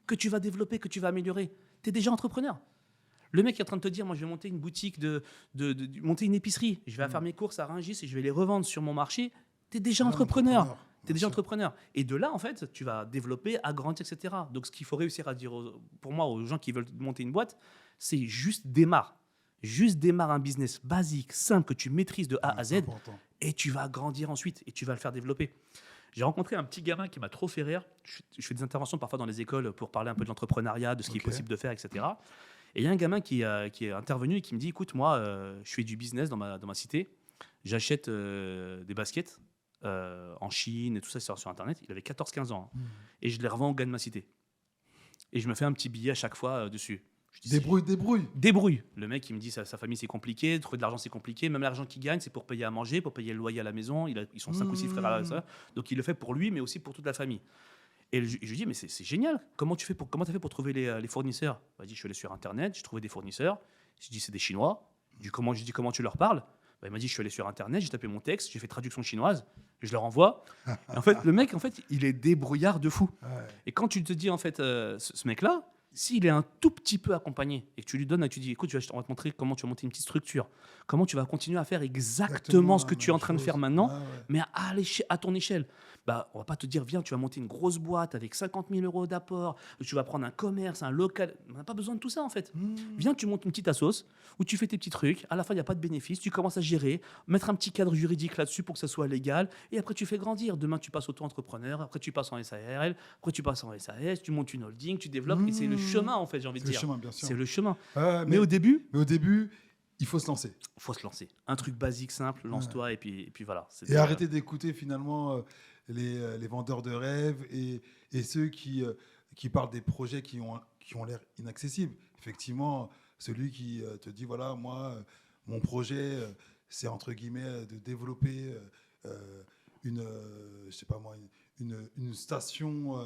que tu vas développer, que tu vas améliorer, tu es déjà entrepreneur. Le mec est en train de te dire, moi je vais monter une boutique, monter une épicerie, je vais faire mes courses à Rungis et je vais les revendre sur mon marché, tu es déjà entrepreneur. Tu es Bien déjà sûr. entrepreneur. Et de là, en fait, tu vas développer, agrandir, etc. Donc, ce qu'il faut réussir à dire, pour moi, aux gens qui veulent monter une boîte, c'est juste démarre. Juste démarre un business basique, simple, que tu maîtrises de A à C'est Z, important. et tu vas grandir ensuite, et tu vas le faire développer. J'ai rencontré un petit gamin qui m'a trop fait rire. Je fais des interventions parfois dans les écoles pour parler un peu de l'entrepreneuriat, de ce qui est Ok. possible de faire, etc. Et il y a un gamin qui est intervenu et qui me dit, écoute, moi, je fais du business dans ma cité. J'achète des baskets en Chine et tout ça sur Internet. Il avait 14-15 ans. Hein. Mm. Et je les revends au gars de ma cité. Et je me fais un petit billet à chaque fois dessus. Je dis, Débrouille. Débrouille. Le mec, il me dit, sa famille, c'est compliqué. Trouver de l'argent, c'est compliqué. Même l'argent qu'il gagne, c'est pour payer à manger, pour payer le loyer à la maison. Ils sont 5 ou 6 frères à la sœur. Donc, il le fait pour lui, mais aussi pour toute la famille. Et je lui dis, mais c'est génial. Comment tu as fait pour trouver les fournisseurs? Il m'a dit, je suis allé sur Internet, j'ai trouvé des fournisseurs. Je dis, c'est des Chinois. Je dis, comment tu leur parles? Bah, il m'a dit, je suis allé sur Internet, j'ai tapé mon texte, j'ai fait traduction chinoise, je leur envoie. Et en fait, le mec, il est débrouillard de fou. Ouais. Et quand tu te dis, en fait, ce mec-là, s'il est un tout petit peu accompagné et que tu lui donnes, et que tu dis, écoute, on va te montrer comment tu vas monter une petite structure, comment tu vas continuer à faire exactement ce que tu es en train de faire maintenant, Ouais, ouais. mais à ton échelle. Bah, on va pas te dire, viens, tu vas monter une grosse boîte avec 50 000 euros d'apport, tu vas prendre un commerce, un local. On n'a pas besoin de tout ça, en fait. Mm. Viens, tu montes une petite assos où tu fais tes petits trucs. À la fin, il n'y a pas de bénéfice. Tu commences à gérer, mettre un petit cadre juridique là-dessus pour que ça soit légal. Et après, tu fais grandir. Demain, tu passes auto-entrepreneur. Après, tu passes en SARL. Après, tu passes en SAS. Tu montes une holding, tu développes. Et c'est le chemin, en fait, j'ai envie de C'est le dire. chemin, bien sûr. C'est le chemin. Ouais, Mais au début, mais au début, il faut se lancer. il faut se lancer. Un truc basique, simple, lance-toi. Et puis voilà. Et arrêter d'écouter finalement les vendeurs de rêves et ceux qui parlent des projets qui ont l'air inaccessibles. Effectivement, celui qui te dit, voilà, moi, mon projet, c'est entre guillemets de développer je sais pas moi, une station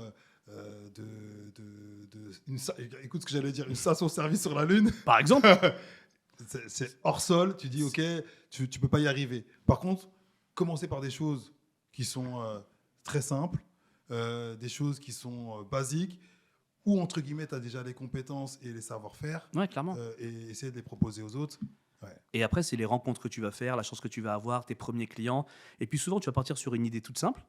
écoute ce que j'allais dire, une station-service sur la Lune. Par exemple. C'est hors sol, tu dis ok, tu peux pas y arriver. Par contre, commencer par des choses qui sont très simples, des choses qui sont basiques, où entre guillemets tu as déjà les compétences et les savoir-faire, Ouais, clairement. et essayer de les proposer aux autres. Ouais. Et après, c'est les rencontres que tu vas faire, la chance que tu vas avoir, tes premiers clients. Et puis souvent, tu vas partir sur une idée toute simple.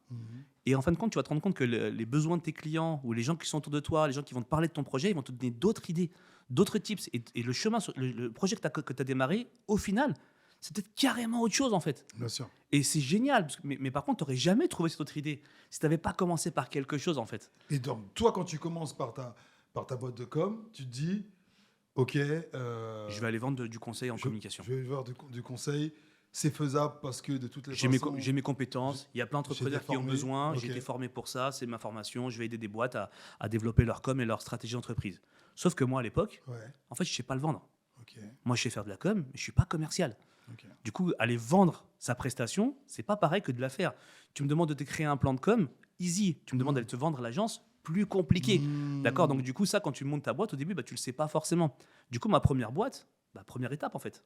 Et en fin de compte, tu vas te rendre compte que les besoins de tes clients ou les gens qui sont autour de toi, les gens qui vont te parler de ton projet, ils vont te donner d'autres idées, d'autres tips. Et le chemin, le projet que tu as démarré, au final, c'est peut-être carrément autre chose en fait. Bien sûr. Et c'est génial. Mais par contre, tu n'aurais jamais trouvé cette autre idée si tu n'avais pas commencé par quelque chose en fait. Et donc, toi, quand tu commences par ta boîte de com, tu te dis, ok, Je vais aller vendre du conseil en communication. je vais voir du conseil. C'est faisable parce que de toutes les J'ai façons... mes compétences. Il y a plein d'entrepreneurs qui ont formé. besoin. Ok. J'ai été formé pour ça. C'est ma formation. Je vais aider des boîtes à développer leur com et leur stratégie d'entreprise. Sauf que moi, à l'époque, Ouais, en fait, je ne sais pas le vendre. ok, Moi, je sais faire de la com, mais je ne suis pas commercial. ok. Du coup, aller vendre sa prestation, c'est pas pareil que de la faire. Tu me demandes de te créer un plan de com, easy. Tu me demandes d'aller te vendre l'agence, plus compliqué. D'accord. Donc, du coup, ça, quand tu montes ta boîte, au début, tu le sais pas forcément. Du coup, ma première boîte, première étape, en fait.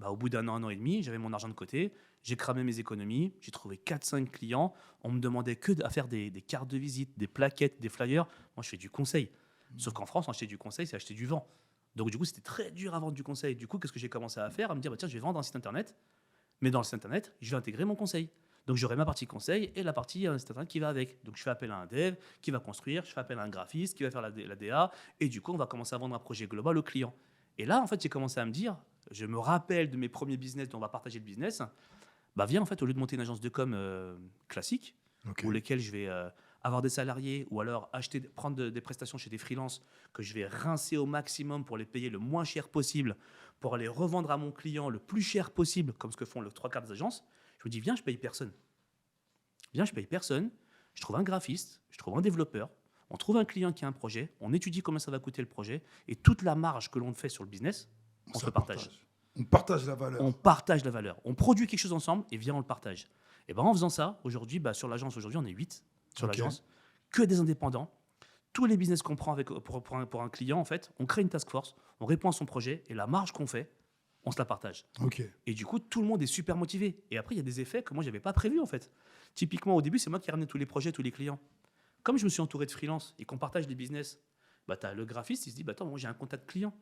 Au bout d'un an et demi, j'avais mon argent de côté, j'ai cramé mes économies, j'ai trouvé 4-5 clients. On me demandait à faire des cartes de visite, des plaquettes, des flyers. Moi, je fais du conseil. Sauf qu'en France, acheter du conseil, c'est acheter du vent. Donc, du coup, c'était très dur à vendre du conseil. Du coup, qu'est-ce que j'ai commencé à faire? À me dire, tiens, je vais vendre un site internet, mais dans le site internet, je vais intégrer mon conseil. Donc, j'aurai ma partie conseil et la partie site internet qui va avec. Donc, je fais appel à un dev qui va construire, je fais appel à un graphiste qui va faire la DA, et du coup, on va commencer à vendre un projet global au client. Et là, en fait, j'ai commencé à me dire, je me rappelle de mes premiers business dont on va partager le business, viens, en fait, au lieu de monter une agence de com classique, Ok. pour lesquelles je vais avoir des salariés ou alors prendre des prestations chez des freelances que je vais rincer au maximum pour les payer le moins cher possible, pour les revendre à mon client le plus cher possible, comme ce que font les 3/4 des agences. Je me dis, viens, je paye personne. Viens, je paye personne. Je trouve un graphiste, je trouve un développeur, on trouve un client qui a un projet, on étudie combien ça va coûter le projet, et toute la marge que l'on fait sur le business, on se partage. On partage la valeur. On partage la valeur. On produit quelque chose ensemble et viens, on le partage. Et en faisant ça, aujourd'hui, sur l'agence, on est 8 sur Ok. l'agence, que des indépendants. Tous les business qu'on prend pour un client, en fait, on crée une task force, on répond à son projet et la marge qu'on fait, on se la partage. Ok. Et du coup, tout le monde est super motivé. Et après, il y a des effets que moi, je n'avais pas prévus, en fait. Typiquement, au début, c'est moi qui ramenais tous les projets, tous les clients. Comme je me suis entouré de freelance et qu'on partage les business, tu as le graphiste, il se dit, attends, moi, j'ai un contact client.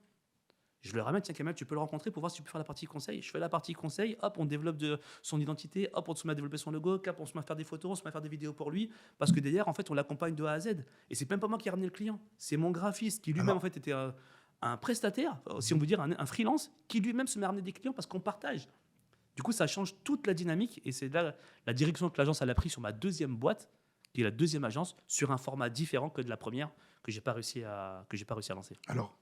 Je le ramène, tiens Kamel, tu peux le rencontrer pour voir si tu peux faire la partie conseil. Je fais la partie conseil, hop, on développe son identité, hop, on se met à développer son logo, hop, on se met à faire des photos, on se met à faire des vidéos pour lui, parce que derrière, en fait, on l'accompagne de A à Z. Et c'est même pas moi qui ai ramené le client, c'est mon graphiste qui lui-même, en fait, était un prestataire, si on veut dire un freelance, qui lui-même se met à ramener des clients parce qu'on partage. Du coup, ça change toute la dynamique et c'est là la direction que l'agence a pris sur ma deuxième boîte, qui est la deuxième agence, sur un format différent que de la première que j'ai pas réussi à lancer. Alors,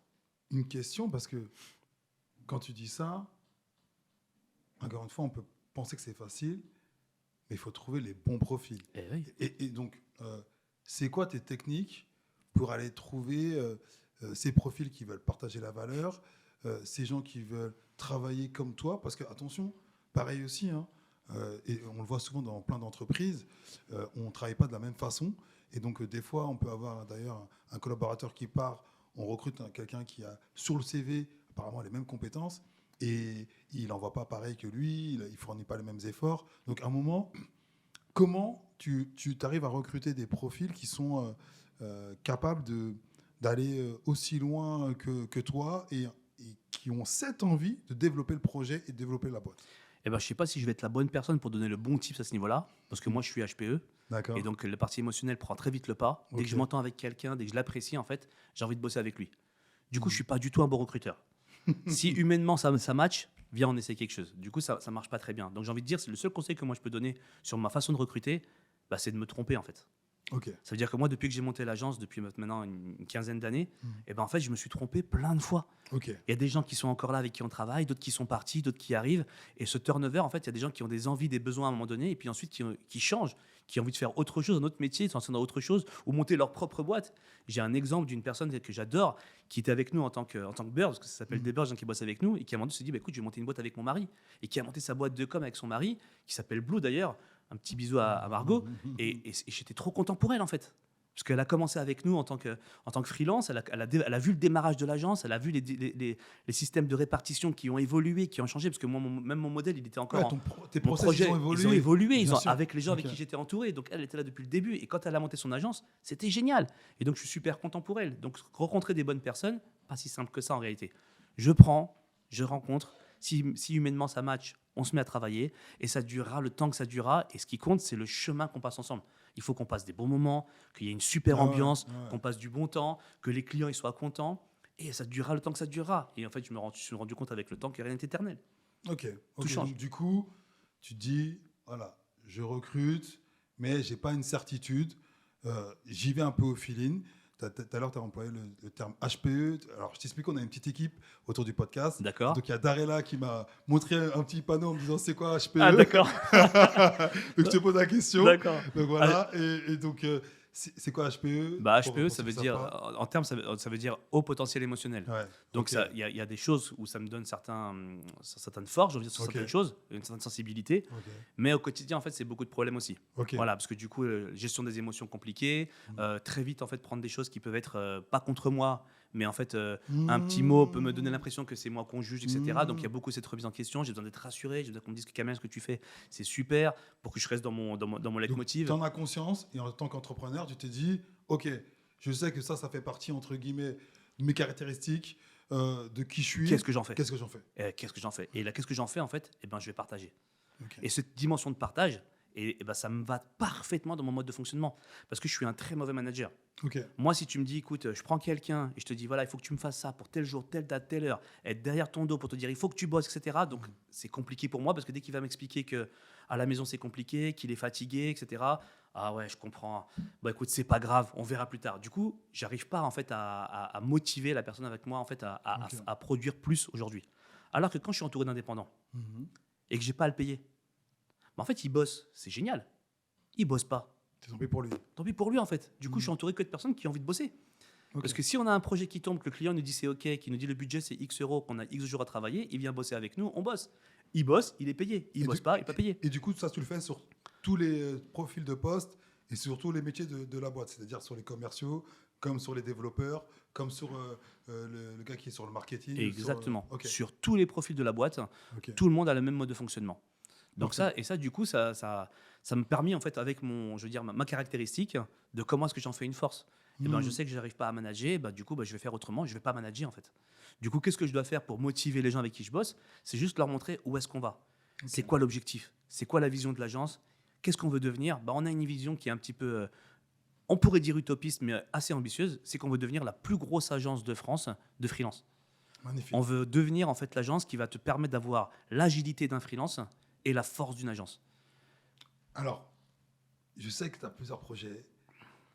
une question, parce que quand tu dis ça, encore une fois, on peut penser que c'est facile, mais il faut trouver les bons profils. Et oui. Et donc, c'est quoi tes techniques pour aller trouver ces profils qui veulent partager la valeur, ces gens qui veulent travailler comme toi? Parce que, attention, pareil aussi, hein, et on le voit souvent dans plein d'entreprises, on ne travaille pas de la même façon. Et donc, des fois, on peut avoir d'ailleurs un collaborateur qui part, on recrute quelqu'un qui a sur le CV apparemment les mêmes compétences et il n'envoie pas pareil que lui, il ne fournit pas les mêmes efforts. Donc, à un moment, comment tu arrives à recruter des profils qui sont capables d'aller aussi loin que toi et qui ont cette envie de développer le projet et de développer la boîte? Je ne sais pas si je vais être la bonne personne pour donner le bon tips à ce niveau-là, parce que moi, je suis HPE. D'accord. Et donc, la partie émotionnelle prend très vite le pas. Dès que je m'entends avec quelqu'un, dès que je l'apprécie, en fait, j'ai envie de bosser avec lui. Du coup, je ne suis pas du tout un bon recruteur. Si humainement, ça match, viens, on essaie quelque chose. Du coup, ça ne marche pas très bien. Donc, j'ai envie de dire, c'est le seul conseil que moi, je peux donner sur ma façon de recruter, c'est de me tromper, en fait. Ok. Ça veut dire que moi, depuis que j'ai monté l'agence, depuis maintenant une quinzaine d'années, en fait, je me suis trompé plein de fois. Ok. Il y a des gens qui sont encore là avec qui on travaille, d'autres qui sont partis, d'autres qui arrivent. Et ce turnover, en fait, il y a des gens qui ont des envies, des besoins à un moment donné, et puis ensuite qui changent, qui ont envie de faire autre chose, un autre métier, de s'en dans autre chose, ou monter leur propre boîte. J'ai un exemple d'une personne que j'adore, qui était avec nous en tant que beurre, parce que ça s'appelle des beurres, qui bossent avec nous, et qui à un moment donné se dit, écoute, je vais monter une boîte avec mon mari, et qui a monté sa boîte de com avec son mari, qui s'appelle Blue d'ailleurs. Un petit bisou à Margot. Et j'étais trop content pour elle, en fait. Parce qu'elle a commencé avec nous en tant que freelance, elle a vu le démarrage de l'agence, elle a vu les systèmes de répartition qui ont évolué, qui ont changé, parce que moi, même mon modèle, il était encore Ouais, tes mon process, projet, ils ont évolué, Bien sûr. avec les gens avec Ok. qui j'étais entouré. Donc elle était là depuis le début. Et quand elle a monté son agence, c'était génial. Et donc je suis super content pour elle. Donc rencontrer des bonnes personnes, pas si simple que ça en réalité. Je prends, je rencontre. Si humainement ça match, on se met à travailler et ça durera le temps que ça durera. Et ce qui compte, c'est le chemin qu'on passe ensemble. Il faut qu'on passe des bons moments, qu'il y ait une super Ah ouais, ambiance, ouais. qu'on passe du bon temps, que les clients ils soient contents. Et ça durera le temps que ça durera. Et en fait, je me suis rendu compte avec le temps que rien n'est éternel. Ok. Tout change. Donc, du coup, tu te dis, voilà, je recrute, mais j'ai pas une certitude. J'y vais un peu au feeling. Tout à l'heure, tu as employé le terme HPE. Alors, je t'explique, on a une petite équipe autour du podcast. D'accord. Donc, il y a Darella qui m'a montré un petit panneau en me disant, c'est quoi HPE? Ah, d'accord. Donc, je te pose la question. D'accord. Donc, voilà. Et donc, c'est quoi HPE? Bah, Pour HPE, ceux ça veut qui savent dire, pas. en termes, ça veut dire haut potentiel émotionnel. Ouais. Donc, Ok. il y a des choses où ça me donne certaines forces, je veux dire, sur Ok. certaines choses, une certaine sensibilité. Ok. Mais au quotidien, en fait, c'est beaucoup de problèmes aussi. Ok. Voilà, parce que du coup, gestion des émotions compliquées, très vite, en fait, prendre des choses qui peuvent être pas contre moi, mais en fait, un petit mot peut me donner l'impression que c'est moi qu'on juge, etc. Donc, il y a beaucoup cette remise en question. J'ai besoin d'être rassuré, j'ai besoin qu'on me dise que Kamel, ce que tu fais, c'est super, pour que je reste dans mon Donc, leitmotiv. tu en as conscience et en tant qu'entrepreneur, tu te dis, OK, je sais que ça fait partie, entre guillemets, de mes caractéristiques, de qui je suis. Qu'est-ce que j'en fais Qu'est-ce que j'en fais? Qu'est-ce que j'en fais? Et là, qu'est-ce que j'en fais en fait? Eh ben, je vais partager. Ok. Et cette dimension de partage, ben, ça me va parfaitement dans mon mode de fonctionnement. Parce que je suis un très mauvais manager. Ok. Moi, si tu me dis, écoute, je prends quelqu'un et je te dis, voilà, il faut que tu me fasses ça pour tel jour, telle date, telle heure, être derrière ton dos pour te dire, il faut que tu bosses, etc. Donc, c'est compliqué pour moi parce que dès qu'il va m'expliquer que à la maison c'est compliqué, qu'il est fatigué, etc. Ah ouais, je comprends. Bah écoute, c'est pas grave, on verra plus tard. Du coup, j'arrive pas en fait à motiver la personne avec moi en fait Ok. à produire plus aujourd'hui. Alors que quand je suis entouré d'indépendants Mhm. et que j'ai pas à le payer, bah en fait, il bosse, c'est génial. Il bosse pas. T'es tombé pour lui. Tant pis pour lui en fait. Du coup, je suis entouré que de personnes qui ont envie de bosser. Ok. Parce que si on a un projet qui tombe, que le client nous dit c'est OK, qui nous dit le budget c'est X euros, qu'on a X jours à travailler, il vient bosser avec nous, on bosse. Il bosse, il est payé. Il bosse pas, il n'est pas payé. Et du coup, ça, tu le fais sur tous les profils de poste et sur tous les métiers de la boîte, c'est-à-dire sur les commerciaux, comme sur les développeurs, comme sur le gars qui est sur le marketing. Exactement. Ok. Sur tous les profils de la boîte, Ok. tout le monde a le même mode de fonctionnement. Donc Parfait. ça, du coup, ça me permet en fait avec je veux dire, ma caractéristique de comment est-ce que j'en fais une force. Et ben, je sais que je n'arrive pas à manager, du coup, je vais faire autrement, je ne vais pas manager en fait. Du coup, qu'est-ce que je dois faire pour motiver les gens avec qui je bosse? C'est juste leur montrer où est-ce qu'on va. C'est quoi l'objectif? C'est quoi la vision de l'agence? Qu'est-ce qu'on veut devenir? On a une vision qui est un petit peu, on pourrait dire utopiste, mais assez ambitieuse. C'est qu'on veut devenir la plus grosse agence de France de freelance. Magnifique. On veut devenir en fait l'agence qui va te permettre d'avoir l'agilité d'un freelance et la force d'une agence. Alors, je sais que tu as plusieurs projets.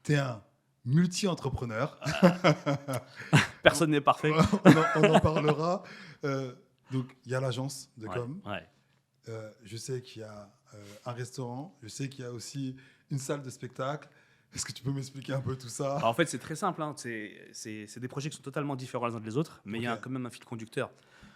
Tu es un multi-entrepreneur. Personne n'est parfait. On en parlera. Donc, il y a l'agence de Ouais, com. ouais. Je sais qu'il y a un restaurant. Je sais qu'il y a aussi une salle de spectacle. Est-ce que tu peux m'expliquer un peu tout ça? Alors, en fait, c'est très simple. Hein. C'est des projets qui sont totalement différents les uns des autres, mais il y a Ok. quand même un fil conducteur.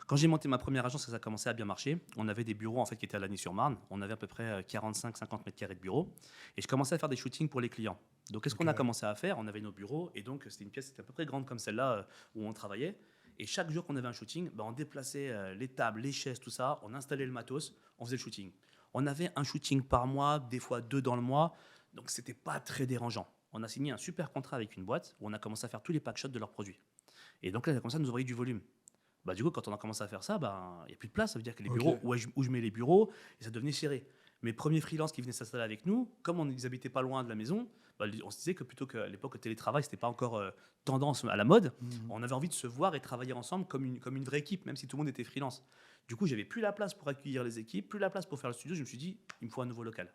Quand j'ai monté ma première agence, ça a commencé à bien marcher. On avait des bureaux en fait, qui étaient à Lagny-sur-Marne. On avait à peu près 45-50 mètres carrés de bureaux. Et je commençais à faire des shootings pour les clients. Donc, qu'est-ce qu'on a Ok. commencé à faire? On avait nos bureaux. Et donc, c'était une pièce qui était à peu près grande comme celle-là où on travaillait. Et chaque jour qu'on avait un shooting, on déplaçait les tables, les chaises, tout ça. On installait le matos. On faisait le shooting. On avait un shooting par mois, des fois 2 dans le mois. Donc, c'était pas très dérangeant. On a signé un super contrat avec une boîte où on a commencé à faire tous les packshots de leurs produits. Et donc là, ça a commencé à nous envoyer du volume. Du coup, quand on a commencé à faire ça, il n'y a plus de place. Ça veut dire que les Ok. bureaux, où je mets les bureaux, et ça devenait serré. Mes premiers freelances qui venaient s'installer avec nous, comme ils n'habitaient pas loin de la maison, on se disait que plutôt qu'à l'époque, le télétravail, ce n'était pas encore tendance à la mode, on avait envie de se voir et travailler ensemble comme une vraie équipe, même si tout le monde était freelance. Du coup, j'avais plus la place pour accueillir les équipes, plus la place pour faire le studio. Je me suis dit, il me faut un nouveau local.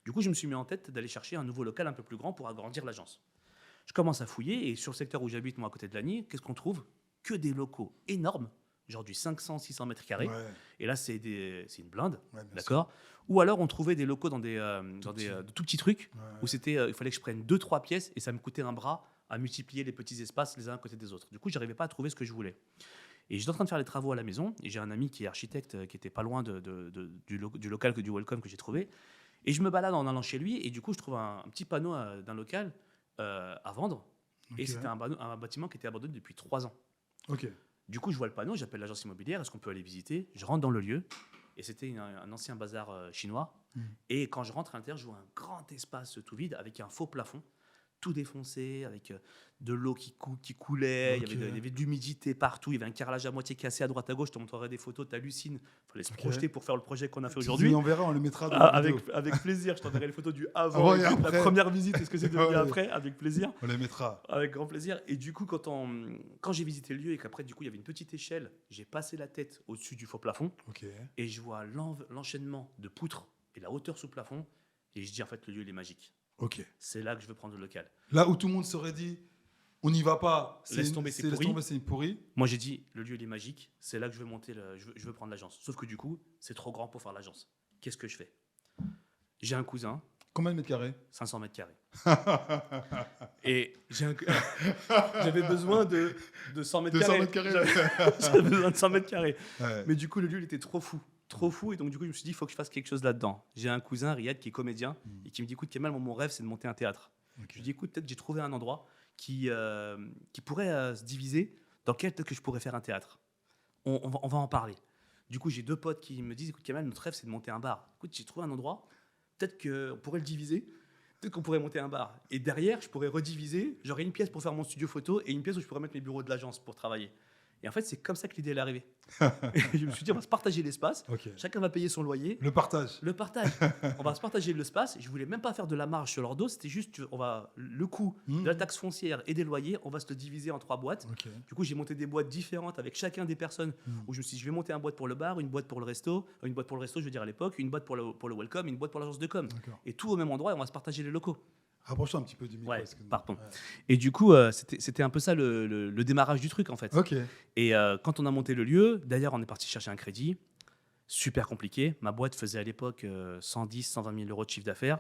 Du coup, je me suis mis en tête d'aller chercher un nouveau local un peu plus grand pour agrandir l'agence. Je commence à fouiller et sur le secteur où j'habite, moi, à côté de Lagny, qu'est-ce qu'on trouve? Que des locaux énormes, genre du 500-600 mètres carrés. Ouais. Et là, c'est une blinde, Ouais, bien d'accord? Ou alors, on trouvait des locaux dans des tout petits trucs Ouais. où il fallait que je prenne 2-3 pièces et ça me coûtait un bras à multiplier les petits espaces les uns à côté des autres. Du coup, je n'arrivais pas à trouver ce que je voulais. Et j'étais en train de faire les travaux à la maison et j'ai un ami qui est architecte qui était pas loin du local du Welcome que j'ai trouvé. Et je me balade en allant chez lui et du coup, je trouve un petit panneau d'un local à vendre. Ok. Et c'était un bâtiment qui était abandonné depuis 3 ans. Ok. Du coup, je vois le panneau, j'appelle l'agence immobilière, est-ce qu'on peut aller visiter? Je rentre dans le lieu, et c'était un ancien bazar chinois. Et quand je rentre à l'intérieur, je vois un grand espace tout vide avec un faux plafond, tout défoncé, avec de l'eau qui coulait, Ok. il y avait de l'humidité partout, il y avait un carrelage à moitié cassé à droite à gauche, je te montrerai des photos, t'hallucines, il fallait se Ok. projeter pour faire le projet qu'on a fait Tu aujourd'hui. dis, on verra, on les mettra dans la vidéo. Avec plaisir, je t'enverrai les photos du avant, Avant et et tout, la après. première visite et ce que c'est devenu Ouais. après, avec plaisir. On les mettra. Avec grand plaisir. Et du coup, quand j'ai visité le lieu et qu'après, du coup, il y avait une petite échelle, j'ai passé la tête au-dessus du faux plafond Ok. et je vois l'enchaînement de poutres et la hauteur sous plafond. Et je dis, en fait, le lieu, il est magique. Ok. C'est là que je veux prendre le local. Là où tout le monde serait dit, on n'y va pas, Laisse tomber, c'est pourri. c'est pourri. Moi, j'ai dit, le lieu, il est magique. C'est là que je veux monter, je veux prendre l'agence. Sauf que du coup, c'est trop grand pour faire l'agence. Qu'est-ce que je fais? J'ai un cousin, Combien de mètres carrés? 500 mètres carrés. Et j'avais besoin de 100 mètres 200 carrés. mètres carrés. J'avais besoin de 100 mètres carrés. Ouais. Mais du coup, le lieu, il était trop fou. Trop fou. Et donc, du coup, je me suis dit, il faut que je fasse quelque chose là-dedans. J'ai un cousin, Riyad, qui est comédien et qui me dit, écoute, Kemal, mon rêve, c'est de monter un théâtre. Ok. Je lui dis, écoute, peut-être j'ai trouvé un endroit qui pourrait se diviser, dans lequel peut-être que je pourrais faire un théâtre. On va en parler. Du coup, j'ai 2 potes qui me disent, écoute, Kemal, notre rêve, c'est de monter un bar. Écoute, j'ai trouvé un endroit, peut-être qu'on pourrait le diviser. Peut-être qu'on pourrait monter un bar. Et derrière, je pourrais rediviser. J'aurais une pièce pour faire mon studio photo et une pièce où je pourrais mettre mes bureaux de l'agence pour travailler. Et en fait, c'est comme ça que l'idée est arrivée. Et je me suis dit, on va se partager l'espace. Ok. Chacun va payer son loyer. Le partage. Le partage. On va se partager l'espace. Je voulais même pas faire de la marge sur leur dos. C'était juste, le coût de la taxe foncière et des loyers, on va se le diviser en 3 boîtes. Ok. Du coup, j'ai monté des boîtes différentes avec chacun des personnes où je me suis dit, je vais monter une boîte pour le bar, une boîte pour le resto, une boîte pour le resto, je veux dire à l'époque, une boîte pour le welcome, une boîte pour l'agence de com. D'accord. Et tout au même endroit et on va se partager les locaux. Rapproche-toi un petit peu du micro. Ouais, parce que- pardon. Ouais. Et du coup, c'était un peu ça le démarrage du truc en fait. Ok. Et quand on a monté le lieu, d'ailleurs, on est parti chercher un crédit. Super compliqué. Ma boîte faisait à l'époque 110, 120 000 euros de chiffre d'affaires.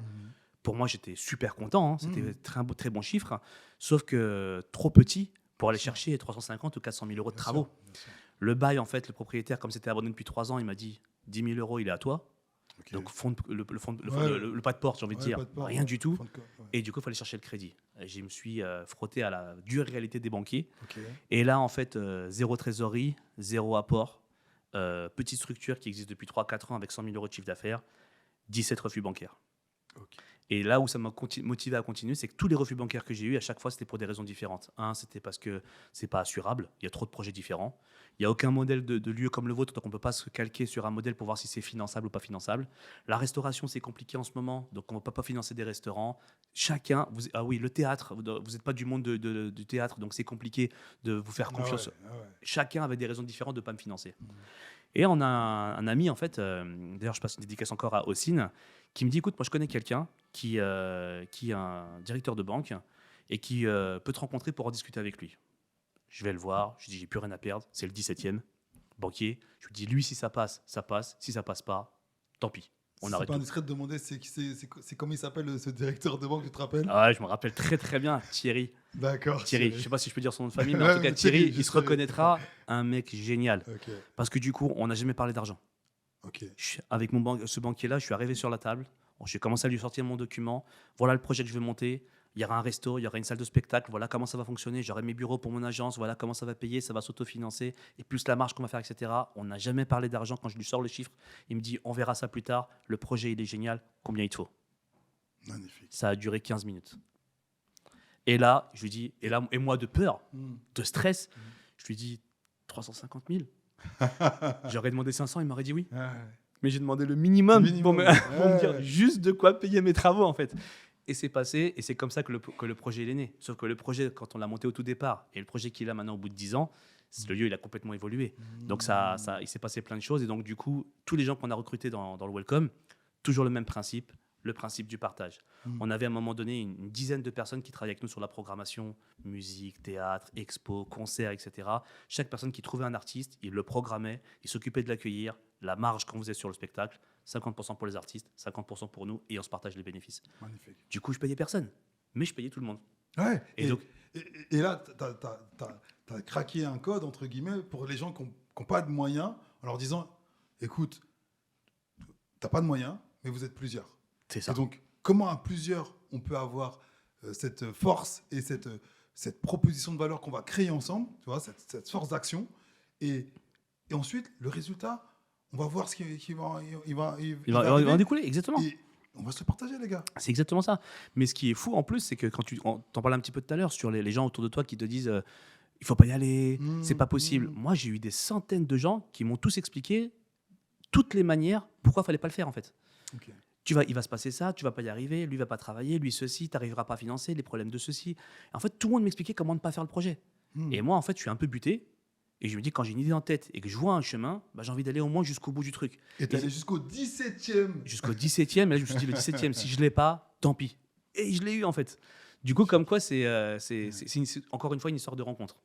Pour moi, j'étais super content. Hein. C'était très bon chiffre. Sauf que trop petit pour aller chercher 350 ou 400 000 euros de Bien travaux. sûr, bien sûr. Le bail, en fait, le propriétaire, comme c'était abandonné depuis 3 ans, il m'a dit 10 000 euros, il est à toi. Ok. Donc, Ouais. le pas de porte, j'ai envie de Ouais, dire. pas de porte, Rien ouais. du tout. Fond de co- ouais. Et du coup, il fallait chercher le crédit. Et je me suis frotté à la dure réalité des banquiers. Ok. Et là, en fait, zéro trésorerie, zéro apport, petite structure qui existe depuis 3-4 ans avec 100 000 euros de chiffre d'affaires, 17 refus bancaires. Ok. Et là où ça m'a motivé à continuer, c'est que tous les refus bancaires que j'ai eus, à chaque fois, c'était pour des raisons différentes. Un, c'était parce que c'est pas assurable, il y a trop de projets différents. Il n'y a aucun modèle de lieu comme le vôtre, donc on ne peut pas se calquer sur un modèle pour voir si c'est finançable ou pas finançable. La restauration, c'est compliqué en ce moment, donc on ne peut pas financer des restaurants. Chacun, ah oui, le théâtre, vous n'êtes pas du monde du théâtre, donc c'est compliqué de vous faire confiance. Ah ouais. Chacun avait des raisons différentes de ne pas me financer. Et on a un ami, en fait, d'ailleurs je passe une dédicace encore à Ossine, qui me dit, écoute, moi je connais quelqu'un qui est un directeur de banque et qui peut te rencontrer pour en discuter avec lui. Je vais le voir, je lui dis, j'ai plus rien à perdre, c'est le 17e, banquier. Je lui dis, lui, si ça passe, ça passe, si ça passe pas, tant pis, on C'est arrête pas tout. indiscret de demander c'est comment il s'appelle ce directeur de banque, tu te rappelles? Ah ouais, je me rappelle très très bien, Thierry. D'accord. Thierry, je sais pas si je peux dire son nom de famille, mais en Ouais, tout cas, mais Thierry, Thierry, il se Thierry. reconnaîtra, un mec génial. Ok. Parce que du coup, on n'a jamais parlé d'argent. Ok. Avec ce banquier-là, je suis arrivé sur la table. J'ai commencé à lui sortir mon document. Voilà le projet que je veux monter. Il y aura un resto, il y aura une salle de spectacle. Voilà comment ça va fonctionner. J'aurai mes bureaux pour mon agence. Voilà comment ça va payer. Ça va s'autofinancer. Et plus la marge qu'on va faire, etc. On n'a jamais parlé d'argent. Quand je lui sors le chiffre, il me dit on verra ça plus tard. Le projet, il est génial. Combien il te faut? Magnifique. Ça a duré 15 minutes. Et là, je lui dis, et moi de peur, de stress, je lui dis 350 000. J'aurais demandé 500, il m'aurait dit oui. Ouais. Mais j'ai demandé le minimum, Le minimum, pour me ouais. dire juste de quoi payer mes travaux, en fait. Et c'est passé, et c'est comme ça que le projet il est né. Sauf que le projet, quand on l'a monté au tout départ, et le projet qu'il a maintenant au bout de 10 ans, le lieu, il a complètement évolué. Donc il s'est passé plein de choses. Et donc, du coup, tous les gens qu'on a recrutés dans le Welcome, toujours le même principe, le principe du partage. On avait à un moment donné une dizaine de personnes qui travaillaient avec nous sur la programmation, musique, théâtre, expo, concerts, etc. Chaque personne qui trouvait un artiste, il le programmait, il s'occupait de l'accueillir, la marge qu'on faisait sur le spectacle, 50% pour les artistes, 50% pour nous, et on se partage les bénéfices. Magnifique. Du coup, je payais personne, mais je payais tout le monde. Ouais. Et donc- et là, tu as craqué un code, entre guillemets, pour les gens qui n'ont pas de moyens, en leur disant, écoute, tu n'as pas de moyens, mais vous êtes plusieurs. C'est ça. Et donc, comment à plusieurs, on peut avoir cette force et cette proposition de valeur qu'on va créer ensemble, tu vois, cette force d'action. Et ensuite, le résultat, on va voir ce qui va, il va en arriver. découler, exactement. Et on va se le partager, les gars. C'est exactement ça. Mais ce qui est fou en plus, c'est que quand t'en parlais un petit peu tout à l'heure sur les gens autour de toi qui te disent il faut pas y aller, c'est pas possible. Moi, j'ai eu des centaines de gens qui m'ont tous expliqué toutes les manières pourquoi il fallait pas le faire en fait. Ok. Il va se passer ça, tu vas pas y arriver, lui va pas travailler, lui ceci, tu n'arriveras pas à financer, les problèmes de ceci. En fait, tout le monde m'expliquait comment ne pas faire le projet. Et moi, en fait, je suis un peu buté. Et je me dis, quand j'ai une idée en tête et que je vois un chemin, bah, j'ai envie d'aller au moins jusqu'au bout du truc. Et t'es allé jusqu'au 17e. Jusqu'au 17e, et là, je me suis dit, le 17e, si je ne l'ai pas, tant pis. Et je l'ai eu, en fait. Du coup, comme quoi, c'est encore une fois une histoire de rencontre.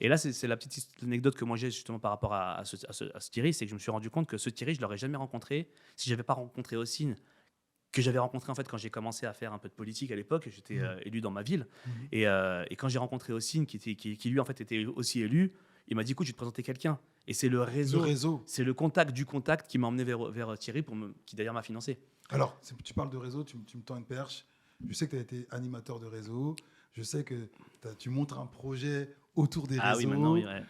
Et là, c'est la petite anecdote que moi j'ai justement par rapport à ce Thierry, c'est que je me suis rendu compte que ce Thierry, je ne l'aurais jamais rencontré si je n'avais pas rencontré Ossine, que j'avais rencontré en fait quand j'ai commencé à faire un peu de politique à l'époque. J'étais élu dans ma ville. Et quand j'ai rencontré Ossine, qui lui, en fait, était aussi élu, il m'a dit, écoute, je vais te présenter quelqu'un. Et c'est le réseau. C'est le contact du contact qui m'a emmené vers Thierry, qui d'ailleurs m'a financé. Alors, tu parles de réseau, tu me tends une perche. Je sais que tu as été animateur de réseau. Je sais que tu montres un projet autour des réseaux. Ah oui, maintenant, oui. Ouais.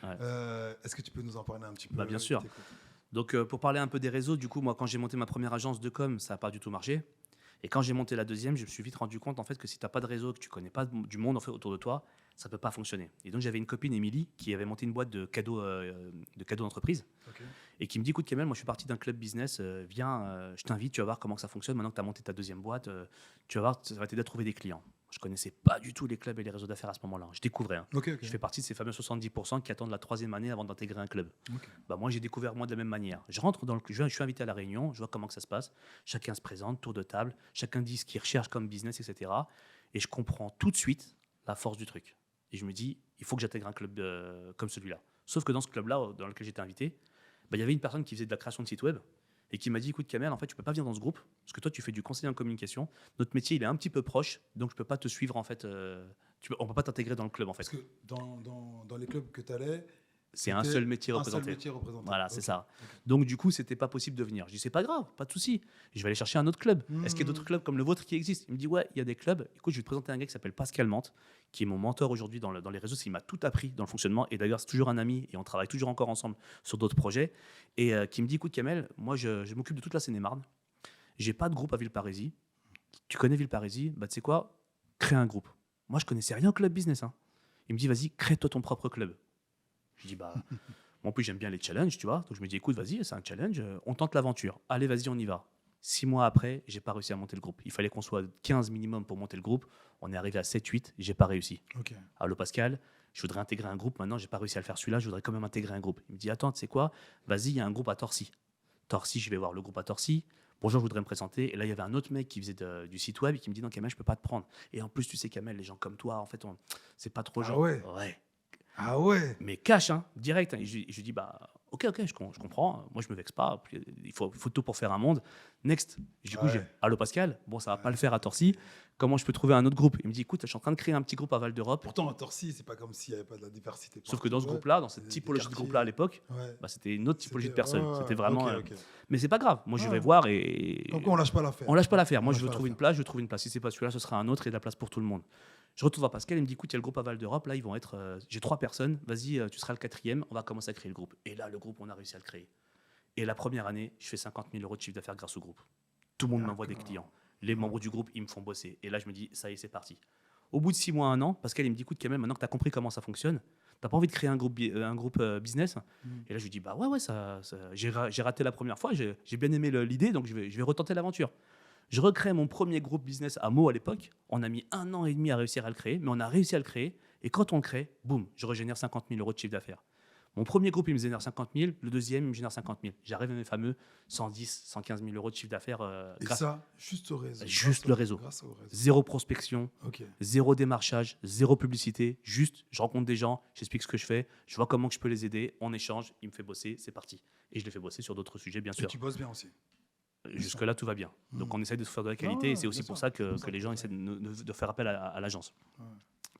Est-ce que tu peux nous en parler un petit peu? Bien sûr. Donc, pour parler un peu des réseaux, du coup, moi, quand j'ai monté ma première agence de com, ça n'a pas du tout marché. Et quand j'ai monté la deuxième, je me suis vite rendu compte en fait, que si tu n'as pas de réseau, que tu ne connais pas du monde en fait, autour de toi, ça ne peut pas fonctionner. Et donc, j'avais une copine, Émilie, qui avait monté une boîte de cadeaux d'entreprise. Okay. Et qui me dit, écoute, Kamel, moi, je suis parti d'un club business. Viens, je t'invite, tu vas voir comment ça fonctionne. Maintenant que tu as monté ta deuxième boîte, tu vas voir, ça va t'aider à trouver des clients. Je ne connaissais pas du tout les clubs et les réseaux d'affaires à ce moment-là. Je découvrais. Okay. Je fais partie de ces fameux 70% qui attendent la troisième année avant d'intégrer un club. Bah, moi, j'ai découvert moi de la même manière. Je rentre dans le club, je suis invité à la réunion, je vois comment que ça se passe. Chacun se présente, tour de table, chacun dit ce qu'il recherche comme business, etc. Et je comprends tout de suite la force du truc. Et je me dis, il faut que j'intègre un club comme celui-là. Sauf que dans ce club-là, dans lequel j'étais invité, bah, y avait une personne qui faisait de la création de site web et qui m'a dit, écoute Kamel, en fait, tu peux pas venir dans ce groupe parce que toi, tu fais du conseil en communication. Notre métier, il est un petit peu proche, donc je peux pas te suivre, en fait. On peut pas t'intégrer dans le club, en fait. Parce que dans les clubs que tu allais, c'est un seul métier représenté. Voilà, c'est ça. Donc, du coup, c'était pas possible de venir. Je dis, c'est pas grave, pas de souci. Je vais aller chercher un autre club. Est-ce qu'il y a d'autres clubs comme le vôtre qui existent? Il me dit, ouais, il y a des clubs. Écoute, je vais te présenter un gars qui s'appelle Pascal Mante, qui est mon mentor aujourd'hui dans les réseaux. Il m'a tout appris dans le fonctionnement. Et d'ailleurs, c'est toujours un ami et on travaille toujours encore ensemble sur d'autres projets. Et qui me dit, écoute, Kamel, moi, je m'occupe de toute la Seine-et-Marne. J'ai pas de groupe à Villeparisis. Tu connais Villeparisis? Bah, tu sais quoi? Crée un groupe. Moi, je connaissais rien au club business. Il me dit, vas-y, crée-toi ton propre club. Je dis, bah. En plus, j'aime bien les challenges, tu vois. Donc, je me dis, écoute, vas-y, c'est un challenge. On tente l'aventure. Allez, vas-y, on y va. 6 mois après, j'ai pas réussi à monter le groupe. Il fallait qu'on soit 15 minimum pour monter le groupe. On est arrivé à 7-8. J'ai pas réussi. Allô, Pascal, je voudrais intégrer un groupe. Maintenant, j'ai pas réussi à le faire celui-là. Je voudrais quand même intégrer un groupe. Il me dit, attends, tu sais quoi? Vas-y, il y a un groupe à Torcy. Torcy, je vais voir le groupe à Torcy. Bonjour, je voudrais me présenter. Et là, il y avait un autre mec qui faisait du site web et qui me dit, non, Kamel, je peux pas te prendre. Et en plus, tu sais, Kamel, les gens comme toi, en fait, c'est pas trop genre. Ouais. Ah ouais. Mais cash, direct. Et je dis, bah, ok, je comprends. Moi, je me vexe pas. Il faut tout pour faire un monde. Next. Du coup, j'ai allô Pascal. Bon, ça va pas le faire à Torcy. Comment je peux trouver un autre groupe? Il me dit, écoute, je suis en train de créer un petit groupe à Val d'Europe. Pourtant, à Torcy, c'est pas comme s'il n'y avait pas de la diversité. Sauf que dans ce groupe-là, dans cette typologie de groupe-là à l'époque, bah, c'était une autre typologie de personnes. C'était vraiment. Mais c'est pas grave. Moi, je vais voir et. Donc, on lâche pas l'affaire. On lâche pas l'affaire. Moi, je veux trouver une place. Je trouve une place. Si c'est pas celui-là, ce sera un autre et de la place pour tout le monde. Je retourne voir Pascal, il me dit, écoute, il y a le groupe à Val d'Europe, là, ils vont être... j'ai 3 personnes, vas-y, tu seras le 4e, on va commencer à créer le groupe. Et là, le groupe, on a réussi à le créer. Et la première année, je fais 50 000 € de chiffre d'affaires grâce au groupe. Tout le monde m'envoie des clients. Les membres du groupe, ils me font bosser. Et là, je me dis, ça y est, c'est parti. Au bout de 6 mois, 1 an, Pascal, il me dit, écoute, Kamel, maintenant que tu as compris comment ça fonctionne, tu n'as pas envie de créer un groupe business? Et là, je lui dis, bah ouais, j'ai raté la première fois, j'ai bien aimé l'idée, donc je vais retenter l'aventure. Je recrée mon premier groupe business à Meaux à l'époque. On a mis 1 an et demi à réussir à le créer, mais on a réussi à le créer. Et quand on le crée, boum, je régénère 50 000 € de chiffre d'affaires. Mon premier groupe, il me génère 50 000. Le deuxième, il me génère 50 000. J'arrive à mes fameux 110, 115 000 € de chiffre d'affaires. Et ça, juste au réseau. Juste le réseau. Zéro prospection, zéro démarchage, zéro publicité. Juste, je rencontre des gens, j'explique ce que je fais, je vois comment je peux les aider, on échange, il me fait bosser, c'est parti. Et je les fais bosser sur d'autres sujets, bien sûr. Et tu bosses bien aussi. Jusque-là, tout va bien. Donc, on essaie de se faire de la qualité et c'est aussi pour ça que les gens essaient de faire appel à l'agence.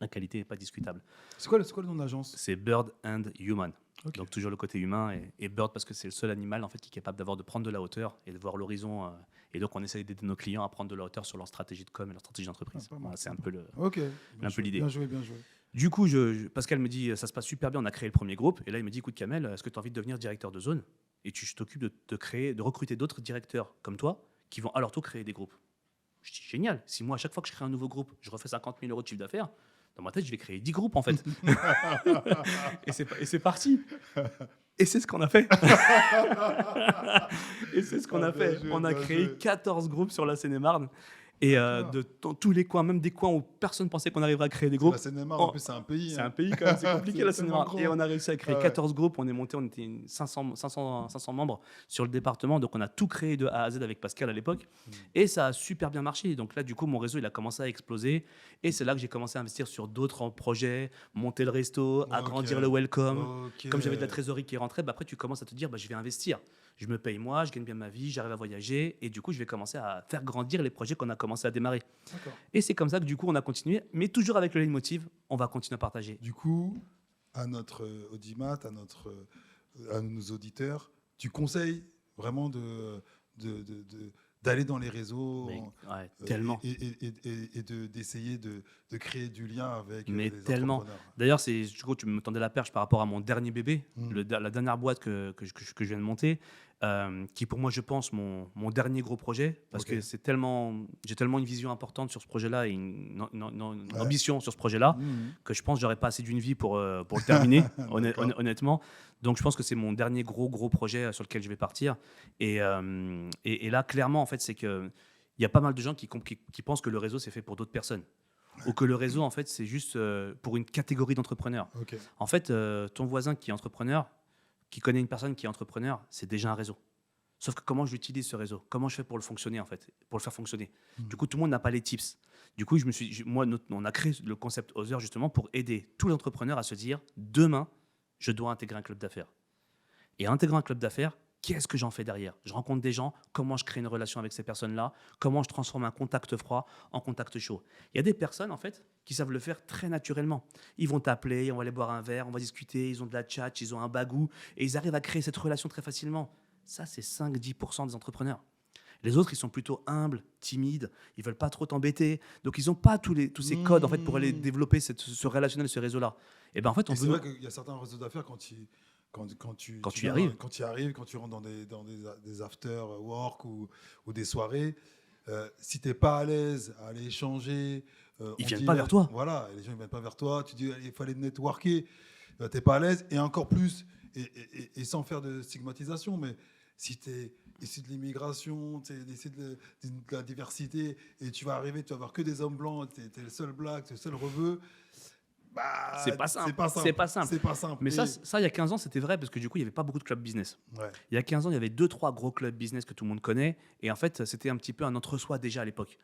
La qualité n'est pas discutable. C'est quoi le nom de l'agence? C'est Bird and Human. Ok. Donc toujours le côté humain et Bird parce que c'est le seul animal en fait qui est capable de prendre de la hauteur et de voir l'horizon. Et donc on essaie d'aider nos clients à prendre de la hauteur sur leur stratégie de com et leur stratégie d'entreprise. Pas mal, Voilà, c'est un sympa. peu Ok. l'idée. Bien joué, bien joué. Du coup, Pascal me dit ça se passe super bien, on a créé le premier groupe et là il me dit écoute Kamel, est-ce que tu as envie de devenir directeur de zone et je t'occupe de recruter d'autres directeurs comme toi qui vont à leur tour créer des groupes. Je dis génial, si moi à chaque fois que je crée un nouveau groupe, je refais 50 000 euros de chiffre d'affaires, dans ma tête je vais créer 10 groupes en fait. et c'est parti. Et c'est ce qu'on a fait. Et c'est ce qu'on a fait. Joué, On a bien créé joué. 14 groupes sur la Seine-et-Marne. Et dans tous les coins, même des coins où personne pensait qu'on arriverait à créer des groupes. La Seine-et-Marne, en plus, c'est un pays. C'est hein. un pays quand même, c'est compliqué C'est la tellement Seine-et-Marne. grand. Et on a réussi à créer Ah ouais. 14 groupes. On était 500 membres sur le département. Donc on a tout créé de A à Z avec Pascal à l'époque. Et ça a super bien marché. Donc là, du coup, mon réseau, il a commencé à exploser. Et c'est là que j'ai commencé à investir sur d'autres projets, monter le resto, agrandir le welcome. Ok. Comme j'avais de la trésorerie qui rentrait, après tu commences à te dire je vais investir. Je me paye moi, je gagne bien ma vie, j'arrive à voyager et du coup je vais commencer à faire grandir les projets qu'on a commencé à démarrer. D'accord. Et c'est comme ça que du coup on a continué, mais toujours avec le leitmotiv, on va continuer à partager. Du coup, à notre audimat, à nos auditeurs, tu conseilles vraiment d'aller dans les réseaux Mais, ouais, tellement. et d'essayer de créer du lien avec Mais les tellement. entrepreneurs. D'ailleurs, tu me tendais la perche par rapport à mon dernier bébé, la dernière boîte que je viens de monter, qui pour moi, je pense, mon dernier gros projet, parce Ok. que j'ai tellement une vision importante sur ce projet-là et une ambition sur ce projet-là, que je pense que j'aurais pas assez d'une vie pour le terminer, honnêtement. Donc, je pense que c'est mon dernier gros projet sur lequel je vais partir. Et là, clairement, en fait, c'est qu'il y a pas mal de gens qui pensent que le réseau, c'est fait pour d'autres personnes. Ou que le réseau, en fait, c'est juste pour une catégorie d'entrepreneurs. Ok. En fait, ton voisin qui est entrepreneur, qui connaît une personne qui est entrepreneur, c'est déjà un réseau. Sauf que comment je l'utilise, ce réseau? Comment je fais pour le fonctionner, en fait, pour le faire fonctionner? Du coup, tout le monde n'a pas les tips. Du coup, on a créé le concept Other justement pour aider tous les entrepreneurs à se dire demain, je dois intégrer un club d'affaires. Et intégrer un club d'affaires, qu'est-ce que j'en fais derrière? Je rencontre des gens, comment je crée une relation avec ces personnes-là, comment je transforme un contact froid en contact chaud. Il y a des personnes, en fait, qui savent le faire très naturellement. Ils vont t'appeler, on va aller boire un verre, on va discuter, ils ont de la chat, ils ont un bagou, et ils arrivent à créer cette relation très facilement. Ça, c'est 5-10% des entrepreneurs. Les autres, ils sont plutôt humbles, timides, ils veulent pas trop t'embêter, donc ils n'ont pas tous ces codes en fait pour aller développer ce relationnel, ce réseau-là. Et ben en fait, C'est vrai qu'il y a certains réseaux d'affaires quand tu y arrives. Quand tu arrives, quand tu rentres dans des after work ou des soirées, si tu n'es pas à l'aise à aller échanger, Ils viennent pas vers toi. Voilà, les gens ne viennent pas vers toi. Tu dis il fallait networker, tu n'es pas à l'aise. Et encore plus, et sans faire de stigmatisation, mais si tu es issu de l'immigration, tu es issu de la diversité, et tu vas arriver, tu vas voir que des hommes blancs, tu es le seul black, tu es le seul rebeu. Bah, c'est pas simple. C'est pas simple. Mais ça, il y a 15 ans, c'était vrai parce que du coup, il n'y avait pas beaucoup de clubs business. Ouais. Il y a 15 ans, il y avait 2-3 gros clubs business que tout le monde connaît. Et en fait, c'était un petit peu un entre-soi déjà à l'époque.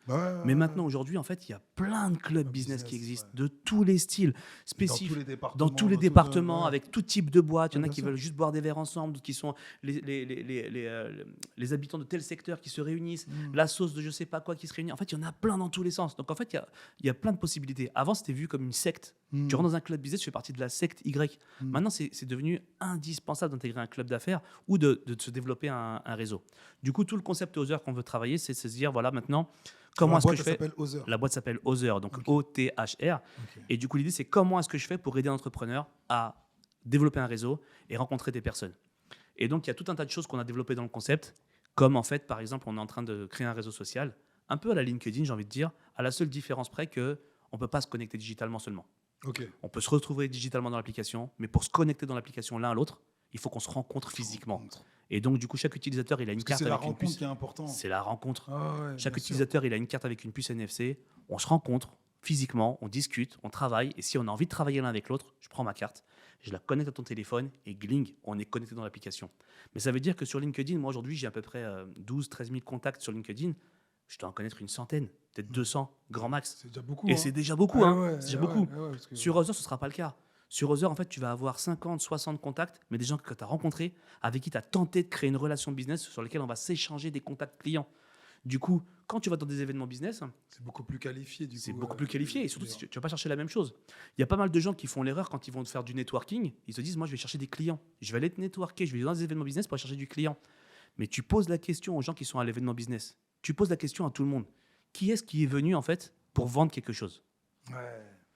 Mais maintenant, aujourd'hui, en fait, il y a plein de clubs business qui existent, de tous les styles, spécifiques, dans tous les départements, avec tout type de boîtes. Il y en a qui veulent juste boire des verres ensemble, d'autres qui sont les habitants de tel secteur qui se réunissent, la sauce de je sais pas quoi qui se réunit. En fait, il y en a plein dans tous les sens. Donc, en fait, il y a plein de possibilités. Avant, c'était vu comme une secte. Tu rentres dans un club business, tu fais partie de la secte Y. Maintenant, c'est devenu indispensable d'intégrer un club d'affaires ou de se développer un réseau. Du coup, tout le concept Other qu'on veut travailler, c'est de se dire, voilà, maintenant, comment est-ce que je fais? La boîte s'appelle Other, donc O-T-H-R. Et du coup, l'idée, c'est comment est-ce que je fais pour aider un entrepreneur à développer un réseau et rencontrer des personnes. Et donc, il y a tout un tas de choses qu'on a développées dans le concept, comme en fait, par exemple, on est en train de créer un réseau social, un peu à la LinkedIn, j'ai envie de dire, à la seule différence près qu'on ne peut pas se connecter digitalement seulement. On peut se retrouver digitalement dans l'application, mais pour se connecter dans l'application l'un à l'autre, il faut qu'on se rencontre physiquement. Et donc, du coup, chaque utilisateur, il a une carte avec une puce. C'est la rencontre qui est importante. C'est la rencontre. Chaque bien sûr. utilisateur, il a une carte avec une puce NFC. On se rencontre physiquement, on discute, on travaille. Et si on a envie de travailler l'un avec l'autre, je prends ma carte, je la connecte à ton téléphone et gling, on est connecté dans l'application. Mais ça veut dire que sur LinkedIn, moi aujourd'hui, j'ai à peu près 12-13 000 contacts sur LinkedIn. Je dois en connaître une centaine, peut-être 200, grand max. C'est déjà beaucoup. Et c'est déjà beaucoup. C'est déjà beaucoup. Parce que... Sur Other, ce ne sera pas le cas. Sur Other, en fait, tu vas avoir 50, 60 contacts, mais des gens que tu as rencontrés, avec qui tu as tenté de créer une relation business sur lesquels on va s'échanger des contacts clients. Du coup, quand tu vas dans des événements business, C'est beaucoup plus qualifié, du coup. c'est beaucoup plus qualifié. Et surtout, les gens. tu ne vas pas chercher la même chose. Il y a pas mal de gens qui font l'erreur quand ils vont faire du networking. Ils se disent, moi, je vais chercher des clients. Je vais aller networker, je vais aller dans des événements business pour aller chercher du client. Mais tu poses la question aux gens qui sont à l'événement business. Tu poses la question à tout le monde. Qui est-ce qui est venu, en fait, pour vendre quelque chose? Ouais.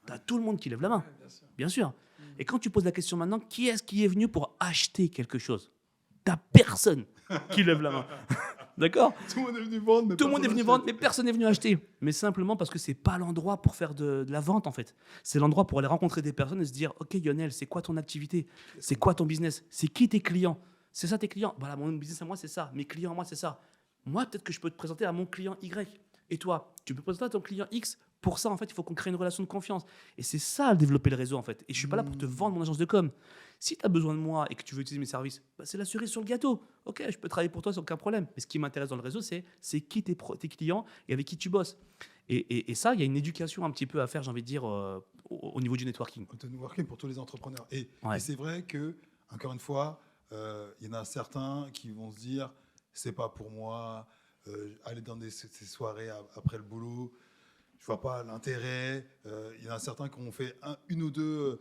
Tu as tout le monde qui lève la main, Ouais, bien sûr. bien sûr. Et quand tu poses la question maintenant, qui est-ce qui est venu pour acheter quelque chose? T'as personne qui lève la main. D'accord? Tout le monde est venu vendre, mais Tout le monde est personne venu n'achète. vendre, mais personne n'est venu acheter. Mais simplement parce que c'est pas l'endroit pour faire de la vente, en fait. C'est l'endroit pour aller rencontrer des personnes et se dire, OK, Lionel, c'est quoi ton activité? C'est quoi ton business? C'est qui tes clients? C'est ça tes clients? Voilà, mon business à moi, c'est ça. Mes clients à moi, c'est ça. Moi, peut-être que je peux te présenter à mon client Y. Et toi, tu peux présenter à ton client X. Pour ça, en fait, il faut qu'on crée une relation de confiance. Et c'est ça, développer le réseau, en fait. Et je suis pas là pour te vendre mon agence de com. Si tu as besoin de moi et que tu veux utiliser mes services, bah, c'est la cerise sur le gâteau. OK, je peux travailler pour toi sans aucun problème. Mais ce qui m'intéresse dans le réseau, c'est qui tes clients et avec qui tu bosses. Et ça, il y a une éducation un petit peu à faire, j'ai envie de dire, au niveau du networking. De networking pour tous les entrepreneurs. Ouais. Et c'est vrai que, encore une fois, il y en a certains qui vont se dire, c'est pas pour moi, aller dans ces soirées après le boulot, je vois pas l'intérêt. Il y en a certains qui ont fait un ou deux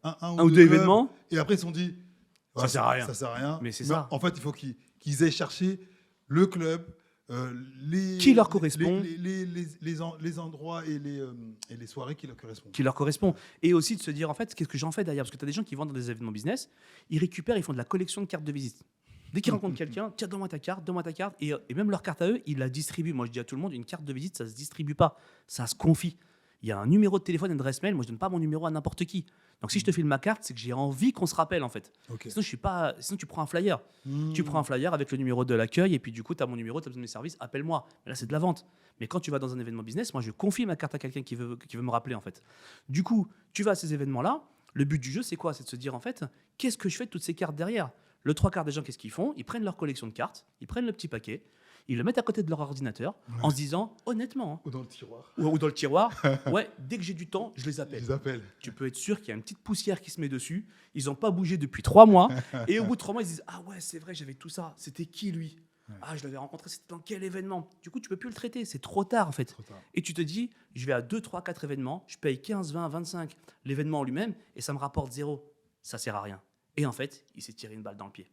Un ou deux clubs, événements. et après ils se sont dit, Ça sert à rien. Ça sert à rien. Mais c'est ça. En fait, il faut qu'ils aient cherché le club, Qui leur correspond. les endroits et les soirées qui leur correspondent. Qui leur correspond. Et aussi de se dire, en fait, qu'est-ce que j'en fais derrière? Parce que tu as des gens qui vont dans des événements business, ils récupèrent, ils font de la collection de cartes de visite. Dès qu'ils rencontrent quelqu'un, tiens, donne-moi ta carte, donne-moi ta carte. Et même leur carte à eux, ils la distribuent. Moi, je dis à tout le monde, une carte de visite, ça ne se distribue pas. Ça se confie. Il y a un numéro de téléphone, une adresse mail. Moi, je ne donne pas mon numéro à n'importe qui. Donc, si je te file ma carte, c'est que j'ai envie qu'on se rappelle, en fait. Ok. Sinon, sinon, tu prends un flyer. Tu prends un flyer avec le numéro de l'accueil. Et puis, du coup, tu as mon numéro, tu as besoin de mes services, appelle-moi. Mais là, c'est de la vente. Mais quand tu vas dans un événement business, moi, je confie ma carte à quelqu'un qui veut me rappeler, en fait. Du coup, tu vas à ces événements-là. Le but du jeu, c'est quoi? C'est de se dire, en fait, qu'est-ce que je fais de toutes ces cartes derrière? Le trois quarts des gens, qu'est-ce qu'ils font? Ils prennent leur collection de cartes, ils prennent le petit paquet, ils le mettent à côté de leur ordinateur en se disant, honnêtement, hein, Ou dans le tiroir. ou dans le tiroir, ouais, dès que j'ai du temps, je les Ils appelle. les appellent. Tu peux être sûr qu'il y a une petite poussière qui se met dessus. Ils n'ont pas bougé depuis 3 mois. Et au bout de 3 mois, ils disent, ah ouais, c'est vrai, j'avais tout ça. C'était qui, lui? Ah, je l'avais rencontré, c'était dans quel événement? Du coup, tu peux plus le traiter. C'est trop tard, en fait. Trop tard. Et tu te dis, je vais à 2, 3, 4 événements, je paye 15, 20, 25 l'événement en lui-même et ça me rapporte 0. Ça sert à rien. Et en fait, il s'est tiré une balle dans le pied.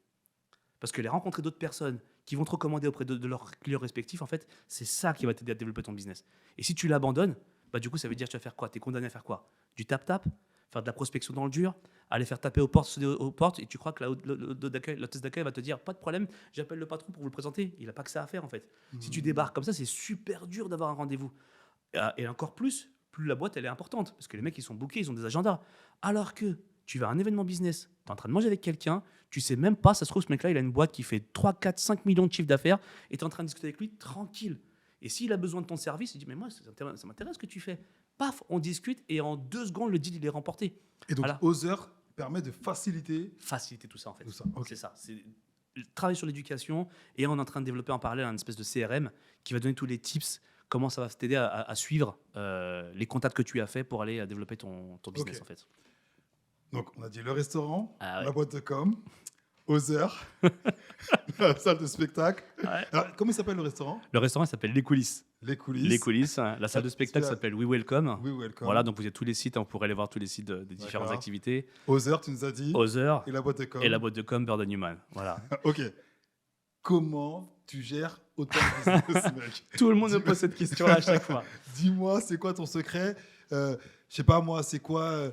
Parce que les rencontrer d'autres personnes qui vont te recommander auprès de leurs clients respectifs, en fait, c'est ça qui va t'aider à développer ton business. Et si tu l'abandonnes, bah, du coup, ça veut dire que tu vas faire quoi? Tu es condamné à faire quoi? Du tap-tap, faire de la prospection dans le dur, aller faire taper aux portes, et tu crois que l'hôtesse d'accueil va te dire, pas de problème, j'appelle le patron pour vous le présenter. Il n'a pas que ça à faire, en fait. Si tu débarques comme ça, c'est super dur d'avoir un rendez-vous. Et encore plus la boîte, elle est importante. Parce que les mecs, ils sont bookés, ils ont des agendas. Alors que tu vas à un événement business, tu es en train de manger avec quelqu'un, tu sais même pas, ça se trouve, ce mec-là, il a une boîte qui fait 3, 4, 5 millions de chiffre d'affaires, et tu es en train de discuter avec lui tranquille. Et s'il a besoin de ton service, il dit, mais moi, ça m'intéresse ce que tu fais. Paf, on discute, et en 2 secondes, le deal, il est remporté. Et donc, Voilà. Other permet de faciliter Faciliter tout ça, en fait. tout ça. Ok. C'est ça. C'est travailler sur l'éducation, et on est en train de développer en parallèle un espèce de CRM qui va donner tous les tips, comment ça va t'aider à suivre les contacts que tu as fait pour aller développer ton business, Ok. en fait. Donc, on a dit le restaurant, Ah ouais. la boîte de com, Other, la salle de spectacle. Ouais. Alors, comment il s'appelle le restaurant? Le restaurant il s'appelle Les Coulisses. Les coulisses. Les Coulisses. La salle de spectacle Tu as- s'appelle We Welcome. Oui, welcome. Voilà, donc vous avez tous les sites, on pourrait aller voir tous les sites des différentes D'accord. activités. Other, tu nous as dit. Other Et la boîte de com. et la boîte de com Bird Newman. Voilà. Ok. Comment tu gères autant de business, mec? Tout le monde me pose cette question-là à chaque fois. Dis-moi, c'est quoi ton secret? Je sais pas moi, c'est quoi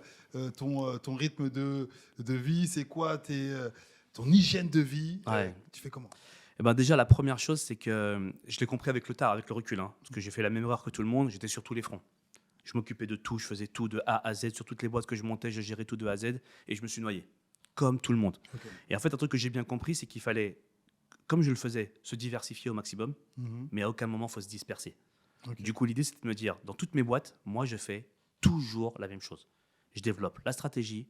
ton rythme de vie? C'est quoi ton hygiène de vie? Ouais. Tu fais comment? Eh ben déjà, la première chose, c'est que je l'ai compris avec le tard, avec le recul. Hein, parce que j'ai fait la même erreur que tout le monde, j'étais sur tous les fronts. Je m'occupais de tout, je faisais tout de A à Z. Sur toutes les boîtes que je montais, je gérais tout de A à Z. Et je me suis noyé, comme tout le monde. Ok. Et en fait, un truc que j'ai bien compris, c'est qu'il fallait, comme je le faisais, se diversifier au maximum. Mhm. Mais à aucun moment, il faut se disperser. Ok. Du coup, l'idée, c'était de me dire, dans toutes mes boîtes, moi, je fais toujours la même chose. Je développe la stratégie,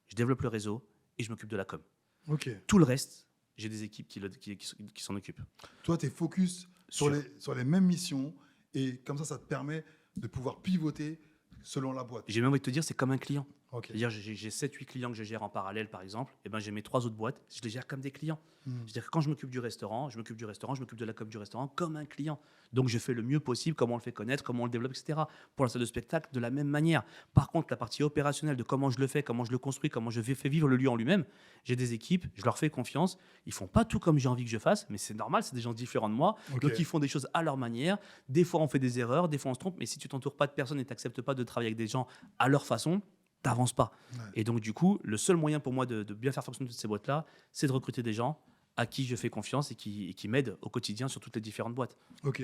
je développe le réseau et je m'occupe de la com. Ok. Tout le reste, j'ai des équipes qui s'en occupent. Toi, tu es focus sur les mêmes missions et comme ça te permet de pouvoir pivoter selon la boîte. J'ai même envie de te dire, c'est comme un client. Ok. C'est-à-dire, j'ai 7-8 clients que je gère en parallèle, par exemple. Et ben, j'ai mes 3 autres boîtes, je les gère comme des clients. C'est-à-dire que quand je m'occupe du restaurant, je m'occupe de la com du restaurant comme un client. Donc, je fais le mieux possible, comment on le fait connaître, comment on le développe, etc. Pour la salle de spectacle, de la même manière. Par contre, la partie opérationnelle de comment je le fais, comment je le construis, comment je fais vivre le lieu en lui-même, j'ai des équipes, je leur fais confiance. Ils font pas tout comme j'ai envie que je fasse, mais c'est normal, c'est des gens différents de moi. Ok. Donc, ils font des choses à leur manière. Des fois, on fait des erreurs, des fois, on se trompe. Mais si tu t'entoures pas de personnes et tu n'acceptes pas de travailler avec des gens à leur façon, t'avances pas. Ouais. Et donc, du coup, le seul moyen pour moi de bien faire fonctionner toutes ces boîtes-là, c'est de recruter des gens à qui je fais confiance et qui m'aident au quotidien sur toutes les différentes boîtes. Ok.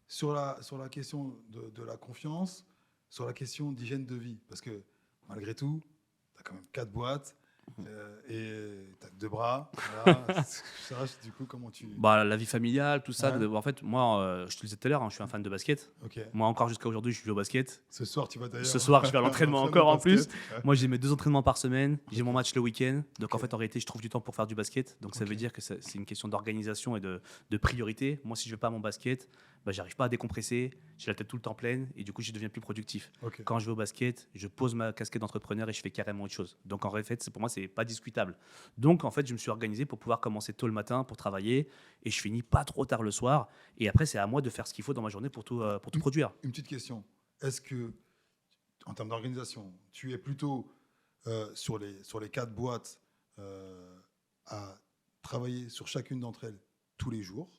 Sur la question de la confiance, sur la question d'hygiène de vie, parce que malgré tout, tu as quand même 4 boîtes et tu as 2 bras. Voilà. Ça, du coup, comment tu. Bah, la vie familiale, tout ça. Ouais. En fait, moi, je te le disais tout à l'heure, je suis un fan de basket. Ok. Moi, encore jusqu'à aujourd'hui, je joue au basket. Ce soir, tu vas d'ailleurs. Ce soir, je vais à l'entraînement Entraînement encore en plus. basket. Moi, j'ai mes 2 entraînements par semaine. J'ai mon match le week-end. Donc, en Ok. fait, en réalité, je trouve du temps pour faire du basket. Donc, ça Ok. veut dire que c'est une question d'organisation et de priorité. Moi, si je ne vais pas à mon basket, bah, j'arrive pas à décompresser. J'ai la tête tout le temps pleine et du coup, je deviens plus productif. Ok. Quand je vais au basket, je pose ma casquette d'entrepreneur et je fais carrément autre chose. Donc, en fait, pour moi, c'est pas discutable. Donc, en fait, je me suis organisé pour pouvoir commencer tôt le matin pour travailler et je finis pas trop tard le soir. Et après, c'est à moi de faire ce qu'il faut dans ma journée pour tout produire. Une petite question. Est-ce que, en termes d'organisation, tu es plutôt sur les 4 boîtes à travailler sur chacune d'entre elles tous les jours,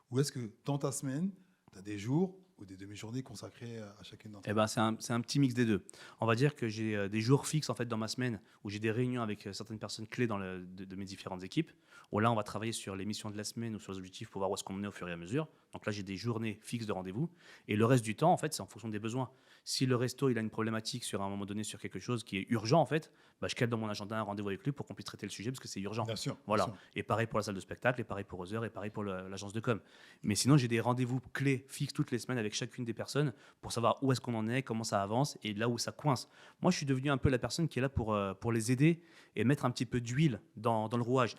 ou est-ce que dans ta semaine, tu as des jours ou des demi-journées consacrées à chacune d'entre Eh elles? ben, c'est un petit mix des deux. On va dire que j'ai des jours fixes en fait, dans ma semaine où j'ai des réunions avec certaines personnes clés de mes différentes équipes. Où là, on va travailler sur les missions de la semaine ou sur les objectifs pour voir où est-ce qu'on en est au fur et à mesure. Donc là, j'ai des journées fixes de rendez-vous. Et le reste du temps, en fait, c'est en fonction des besoins. Si le resto il a une problématique sur un moment donné sur quelque chose qui est urgent, en fait, bah, je cale dans mon agenda un rendez-vous avec lui pour qu'on puisse traiter le sujet parce que c'est urgent. Bien sûr. Voilà. Bien sûr. Et pareil pour la salle de spectacle, et pareil pour Other, et pareil pour l'agence de com. Mais sinon, j'ai des rendez-vous clés fixes toutes les semaines avec chacune des personnes pour savoir où est-ce qu'on en est, comment ça avance et là où ça coince. Moi, je suis devenu un peu la personne qui est là pour les aider et mettre un petit peu d'huile dans le rouage.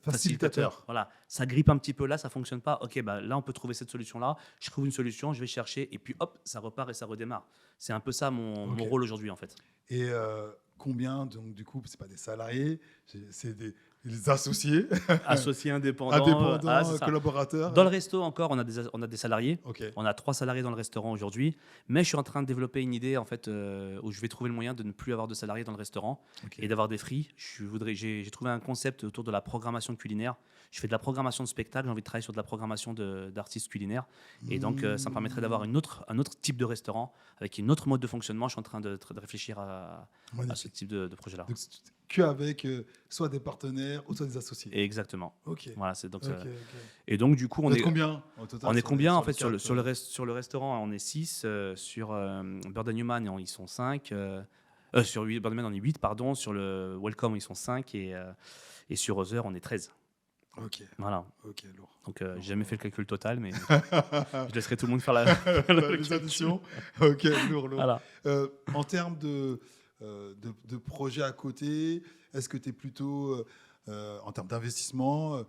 Facilitateur. Voilà, ça grippe un petit peu là, ça fonctionne pas. Ok, bah là, on peut trouver cette solution-là. Je trouve une solution, je vais chercher et puis hop, ça repart et ça redémarre. C'est un peu ça mon rôle aujourd'hui en fait. Et combien, donc, du coup, c'est pas des salariés, c'est des associés, Associé indépendant, indépendants, c'est ça. collaborateurs. Dans le resto encore, on a des salariés. Ok. On a 3 salariés dans le restaurant aujourd'hui, mais je suis en train de développer une idée en fait où je vais trouver le moyen de ne plus avoir de salariés dans le restaurant Ok. et d'avoir des free. J'ai trouvé un concept autour de la programmation culinaire. Je fais de la programmation de spectacle, j'ai envie de travailler sur de la programmation d'artistes culinaires et donc ça me permettrait d'avoir un autre type de restaurant avec une autre mode de fonctionnement. Je suis en train de réfléchir à ce Magnifique. type de projet-là. Donc, qu'avec soit des partenaires ou soit des associés. Exactement. Ok. Voilà, c'est donc Ok, ça. ok. Et donc du coup Vous êtes combien au total on est sur combien les- en fait les sur quatre, sur le restaurant on est 6 sur Bird Newman ils sont 5 sur Bird Newman on est 8 pardon sur le Welcome ils sont 5 et sur Other on est 13. Ok, Voilà. ok, lourd. Donc j'ai jamais fait le calcul total mais je laisserai tout le monde faire le Les additions. Ok, lourd, lourd. Voilà. En termes de projets à côté, est-ce que tu es plutôt, en termes d'investissement,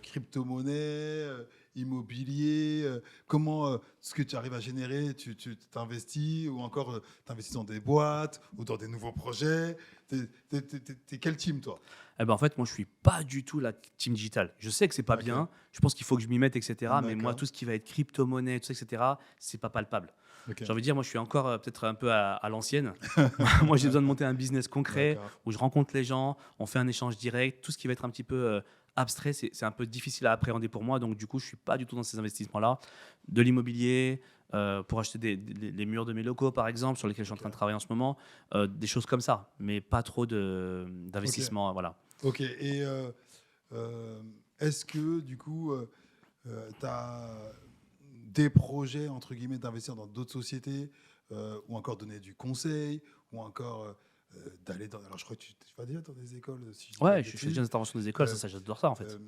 crypto-monnaie, immobilier, comment ce que tu arrives à générer, tu t'investis ou encore tu investis dans des boîtes ou dans des nouveaux projets? T'es quel team, toi? Eh ben en fait, moi, je suis pas du tout la team digitale. Je sais que c'est pas Ok. bien. Je pense qu'il faut que je m'y mette, etc. Mais moi, D'accord. tout ce qui va être crypto-monnaie, tout ça, etc., c'est pas palpable. Ok. J'ai envie de dire, moi, je suis encore peut-être un peu à l'ancienne. Moi, j'ai besoin de monter un business concret D'accord. où je rencontre les gens, on fait un échange direct. Tout ce qui va être un petit peu abstrait, c'est un peu difficile à appréhender pour moi. Donc, du coup, je suis pas du tout dans ces investissements-là. De l'immobilier, pour acheter les murs de mes locaux, par exemple, sur lesquels je suis en train de travailler en ce moment. Des choses comme ça, mais pas trop d'investissement. Voilà. Ok, et est-ce que du coup, tu as des projets, entre guillemets, d'investir dans d'autres sociétés ou encore donner du conseil ou encore d'aller dans... Alors je crois que tu vas dire dans des écoles si je dis pas Ouais, de je fais bêtises. déjà des interventions des écoles, Euh, ça j'adore ça en fait. Est-ce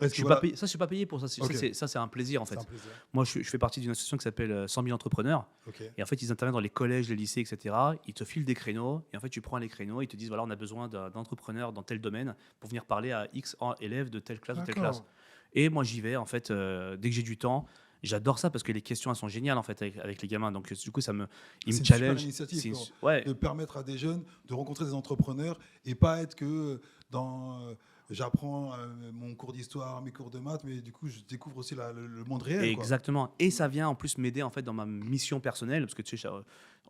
Je suis que pas voilà, payé, ça, je suis pas payé pour ça. Ok. Ça, c'est un plaisir en fait. c'est un plaisir. Moi, je fais partie d'une association qui s'appelle 100 000 entrepreneurs. Ok, Et en fait, ils interviennent dans les collèges, les lycées, etc. Ils te filent des créneaux. Et en fait, tu prends les créneaux. Ils te disent voilà, on a besoin d'entrepreneurs dans tel domaine pour venir parler à X élèves de telle classe ou telle classe. d'accord. Et moi, j'y vais en fait dès que j'ai du temps. J'adore ça parce que les questions elles sont géniales en fait avec les gamins. Donc du coup ils C'est me une super challenge. initiative Ouais, de permettre à des jeunes de rencontrer des entrepreneurs et pas être que dans j'apprends mon cours d'histoire, mes cours de maths, mais du coup je découvre aussi le monde réel, quoi. exactement. Et ça vient en plus m'aider en fait dans ma mission personnelle parce que tu sais,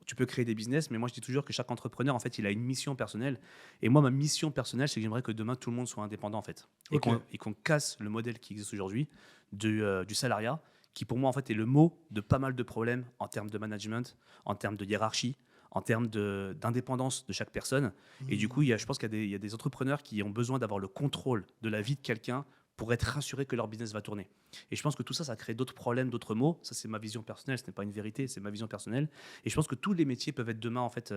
tu peux créer des business, mais moi je dis toujours que chaque entrepreneur en fait il a une mission personnelle. Et moi ma mission personnelle c'est que j'aimerais que demain tout le monde soit indépendant en fait et Ok. qu'on casse le modèle qui existe aujourd'hui du salariat qui pour moi en fait est le mot de pas mal de problèmes en termes de management, en termes de hiérarchie, en termes d'indépendance de chaque personne. Et du coup, je pense qu'il y a des entrepreneurs qui ont besoin d'avoir le contrôle de la vie de quelqu'un pour être rassurés que leur business va tourner. Et je pense que tout ça, ça crée d'autres problèmes, d'autres maux. Ça, c'est ma vision personnelle, ce n'est pas une vérité, c'est ma vision personnelle. Et je pense que tous les métiers peuvent être demain en fait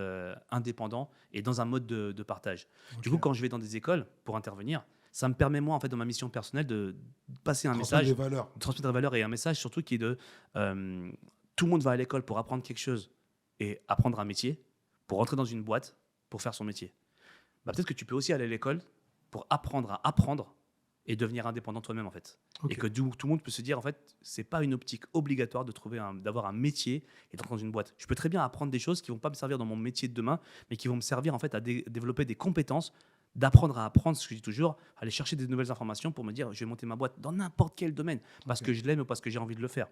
indépendants et dans un mode de partage. Du coup, Ok. quand je vais dans des écoles pour intervenir, ça me permet moi en fait dans ma mission personnelle de passer un Transmettre message, des valeurs. de transmettre des valeurs et un message surtout qui est de tout le monde va à l'école pour apprendre quelque chose et apprendre un métier, pour rentrer dans une boîte, pour faire son métier. Bah, peut-être que tu peux aussi aller à l'école pour apprendre à apprendre et devenir indépendant toi-même en fait. Ok. Et que tout le monde peut se dire en fait, c'est pas une optique obligatoire de d'avoir un métier et d'entrer dans une boîte. Je peux très bien apprendre des choses qui vont pas me servir dans mon métier de demain, mais qui vont me servir en fait à développer des compétences, d'apprendre à apprendre, ce que je dis toujours, aller chercher des nouvelles informations pour me dire, je vais monter ma boîte dans n'importe quel domaine, parce Ok. que je l'aime ou parce que j'ai envie de le faire.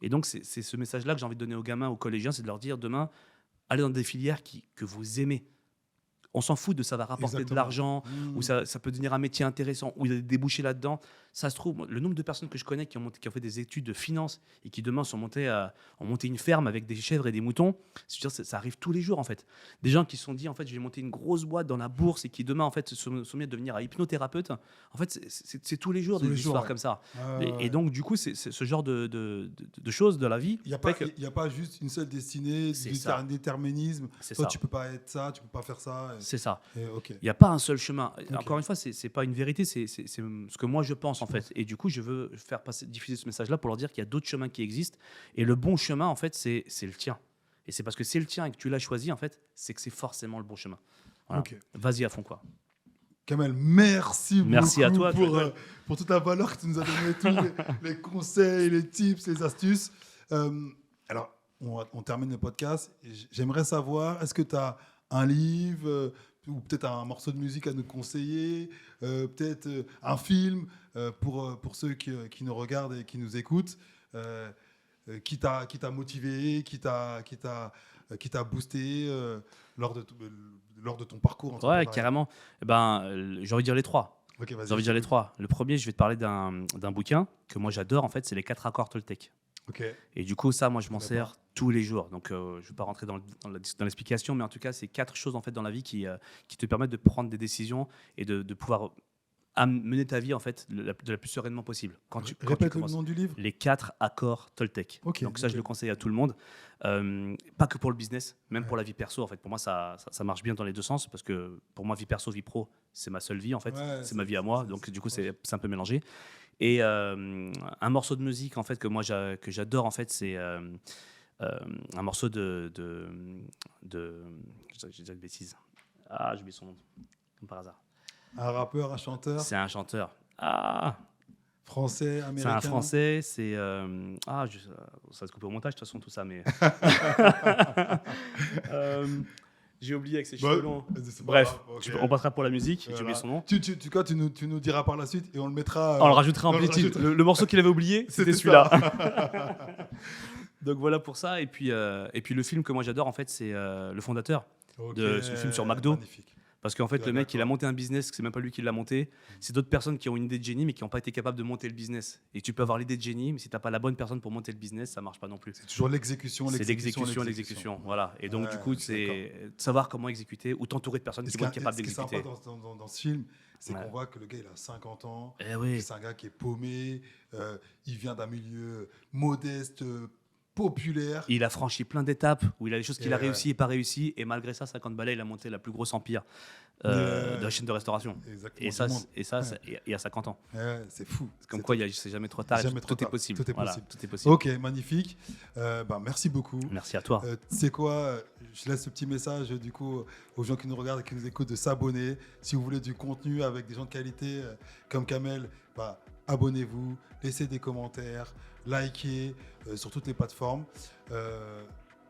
Et donc c'est ce message-là que j'ai envie de donner aux gamins, aux collégiens, c'est de leur dire demain, allez dans des filières que vous aimez. On s'en fout de ça va rapporter de Exactement. l'argent, ou ça peut devenir un métier intéressant, ou il y a des débouchés là-dedans. Ça se trouve, le nombre de personnes que je connais qui ont fait des études de finance et qui demain ont monté une ferme avec des chèvres et des moutons, ça arrive tous les jours en fait. Des gens qui se sont dit en fait je vais monter une grosse boîte dans la bourse et qui demain en fait se sont mis à devenir hypnothérapeute. En fait c'est tous les jours Tous des les jours, histoires ouais. comme ça. Ouais. Et donc du coup c'est ce genre de choses de la vie. Il n'y a, fait que- y a pas juste une seule destinée, C'est ça. un déterminisme. C'est Toi, ça. tu peux pas être ça, tu peux pas faire ça. C'est ça. Ok. Il n'y a pas un seul chemin. Ok. Encore une fois, c'est pas une vérité, c'est ce que moi je pense en fait. Et du coup, je veux faire diffuser ce message-là pour leur dire qu'il y a d'autres chemins qui existent. Et le bon chemin, en fait, c'est le tien. Et c'est parce que c'est le tien et que tu l'as choisi, en fait, c'est que c'est forcément le bon chemin. Voilà. Ok. Vas-y à fond, quoi. Kamel, merci Merci à beaucoup toi. pour toute la valeur que tu nous as donnée, tous les conseils, les tips, les astuces. Alors, on termine le podcast. J'aimerais savoir, est-ce que tu as un livre ou peut-être un morceau de musique à nous conseiller, peut-être un film pour ceux qui nous regardent et qui nous écoutent, qui t'a motivé, qui t'a boosté lors de ton parcours Ouais, entrepreneurial. carrément. Eh ben, j'ai envie de dire les trois. Ok, vas-y. J'ai envie de dire les trois. Le premier, je vais te parler d'un bouquin que moi j'adore, en fait, c'est les 4 accords Toltec. Ok. Et du coup, ça, moi, je m'en Je sers tous les jours. Donc, je ne vais pas rentrer dans l'explication, mais en tout cas, c'est 4 choses en fait dans la vie qui te permettent de prendre des décisions et de pouvoir mener ta vie en fait de la plus sereinement possible. Quand tu Répète le commences. nom du livre. Les 4 accords Toltec. Ok, Donc ça, ok. je le conseille à tout le monde. Pas que pour le business, même Ouais. pour la vie perso. En fait, pour moi, ça marche bien dans les deux sens parce que pour moi, vie perso, vie pro, c'est ma seule vie en fait. Ouais, c'est ma vie à moi. c'est- Donc c'est du coup, proche. c'est un peu mélangé. Et un morceau de musique en fait que moi que j'adore en fait, c'est un morceau de j'ai dit une bêtise. Ah, j'oublie son nom comme par hasard. Un rappeur, un chanteur, C'est un chanteur. Ah, français, c'est américain. un français. C'est ça va se couper au montage de toute façon tout ça, mais j'ai oublié avec ses cheveux longs. c'est pas Bref, grave, ok. on passera pour la musique. J'ai Voilà. oublié son nom. Tu nous diras par la suite et on le mettra. On le rajoutera en on le petit. rajoutera. Le morceau qu'il avait oublié, c'était C'était celui-là. Donc voilà pour ça. Et puis le film que moi j'adore, en fait, c'est Le Fondateur. Ok, Ce film sur McDo. Magnifique. Parce qu'en fait, Ouais, le mec, il a d'accord. monté un business, c'est même pas lui qui l'a monté. C'est d'autres personnes qui ont une idée de génie, mais qui n'ont pas été capables de monter le business. Et tu peux avoir l'idée de génie, mais si tu n'as pas la bonne personne pour monter le business, ça marche pas non plus. C'est toujours l'exécution. C'est l'exécution. Voilà. Et donc, Ouais, du coup, je suis c'est savoir comment exécuter ou t'entourer de personnes Et qui ce vont être capables qui est sympa d'exécuter. dans ce film, c'est Ouais. qu'on voit que le gars, il a 50 ans. Eh oui. C'est un gars qui est paumé. Il vient d'un milieu modeste, populaire. Il a franchi plein d'étapes où il a des choses qu'il a Ouais. réussi et pas réussi. Et malgré ça, 50 balais, il a monté la plus grosse empire de la chaîne de restauration. Exactement. Et ça, du monde. il y a 50 ans. Ouais, c'est fou. C'est comme C'est quoi, c'est jamais trop tard. Jamais trop Tout est tard. possible. Tout est Voilà, possible. tout est possible. Ok, magnifique. Merci beaucoup. Merci à toi. C'est quoi Je laisse ce petit message du coup aux gens qui nous regardent et qui nous écoutent de s'abonner. Si vous voulez du contenu avec des gens de qualité comme Kamel, abonnez-vous, laissez des commentaires, likez sur toutes les plateformes.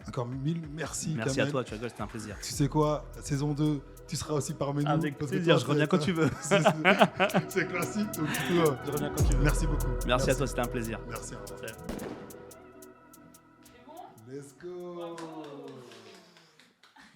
Encore mille merci. Merci Kamel. à toi, tu rigoles, c'était un plaisir. Tu sais quoi, saison 2, tu seras aussi parmi nous. Avec parce que plaisir, toi, je reviens quand tu veux. C'est classique, donc tu peux, Je reviens quand tu veux. Merci beaucoup. Merci à toi, c'était un plaisir. Merci. Au revoir. Salut. Let's go.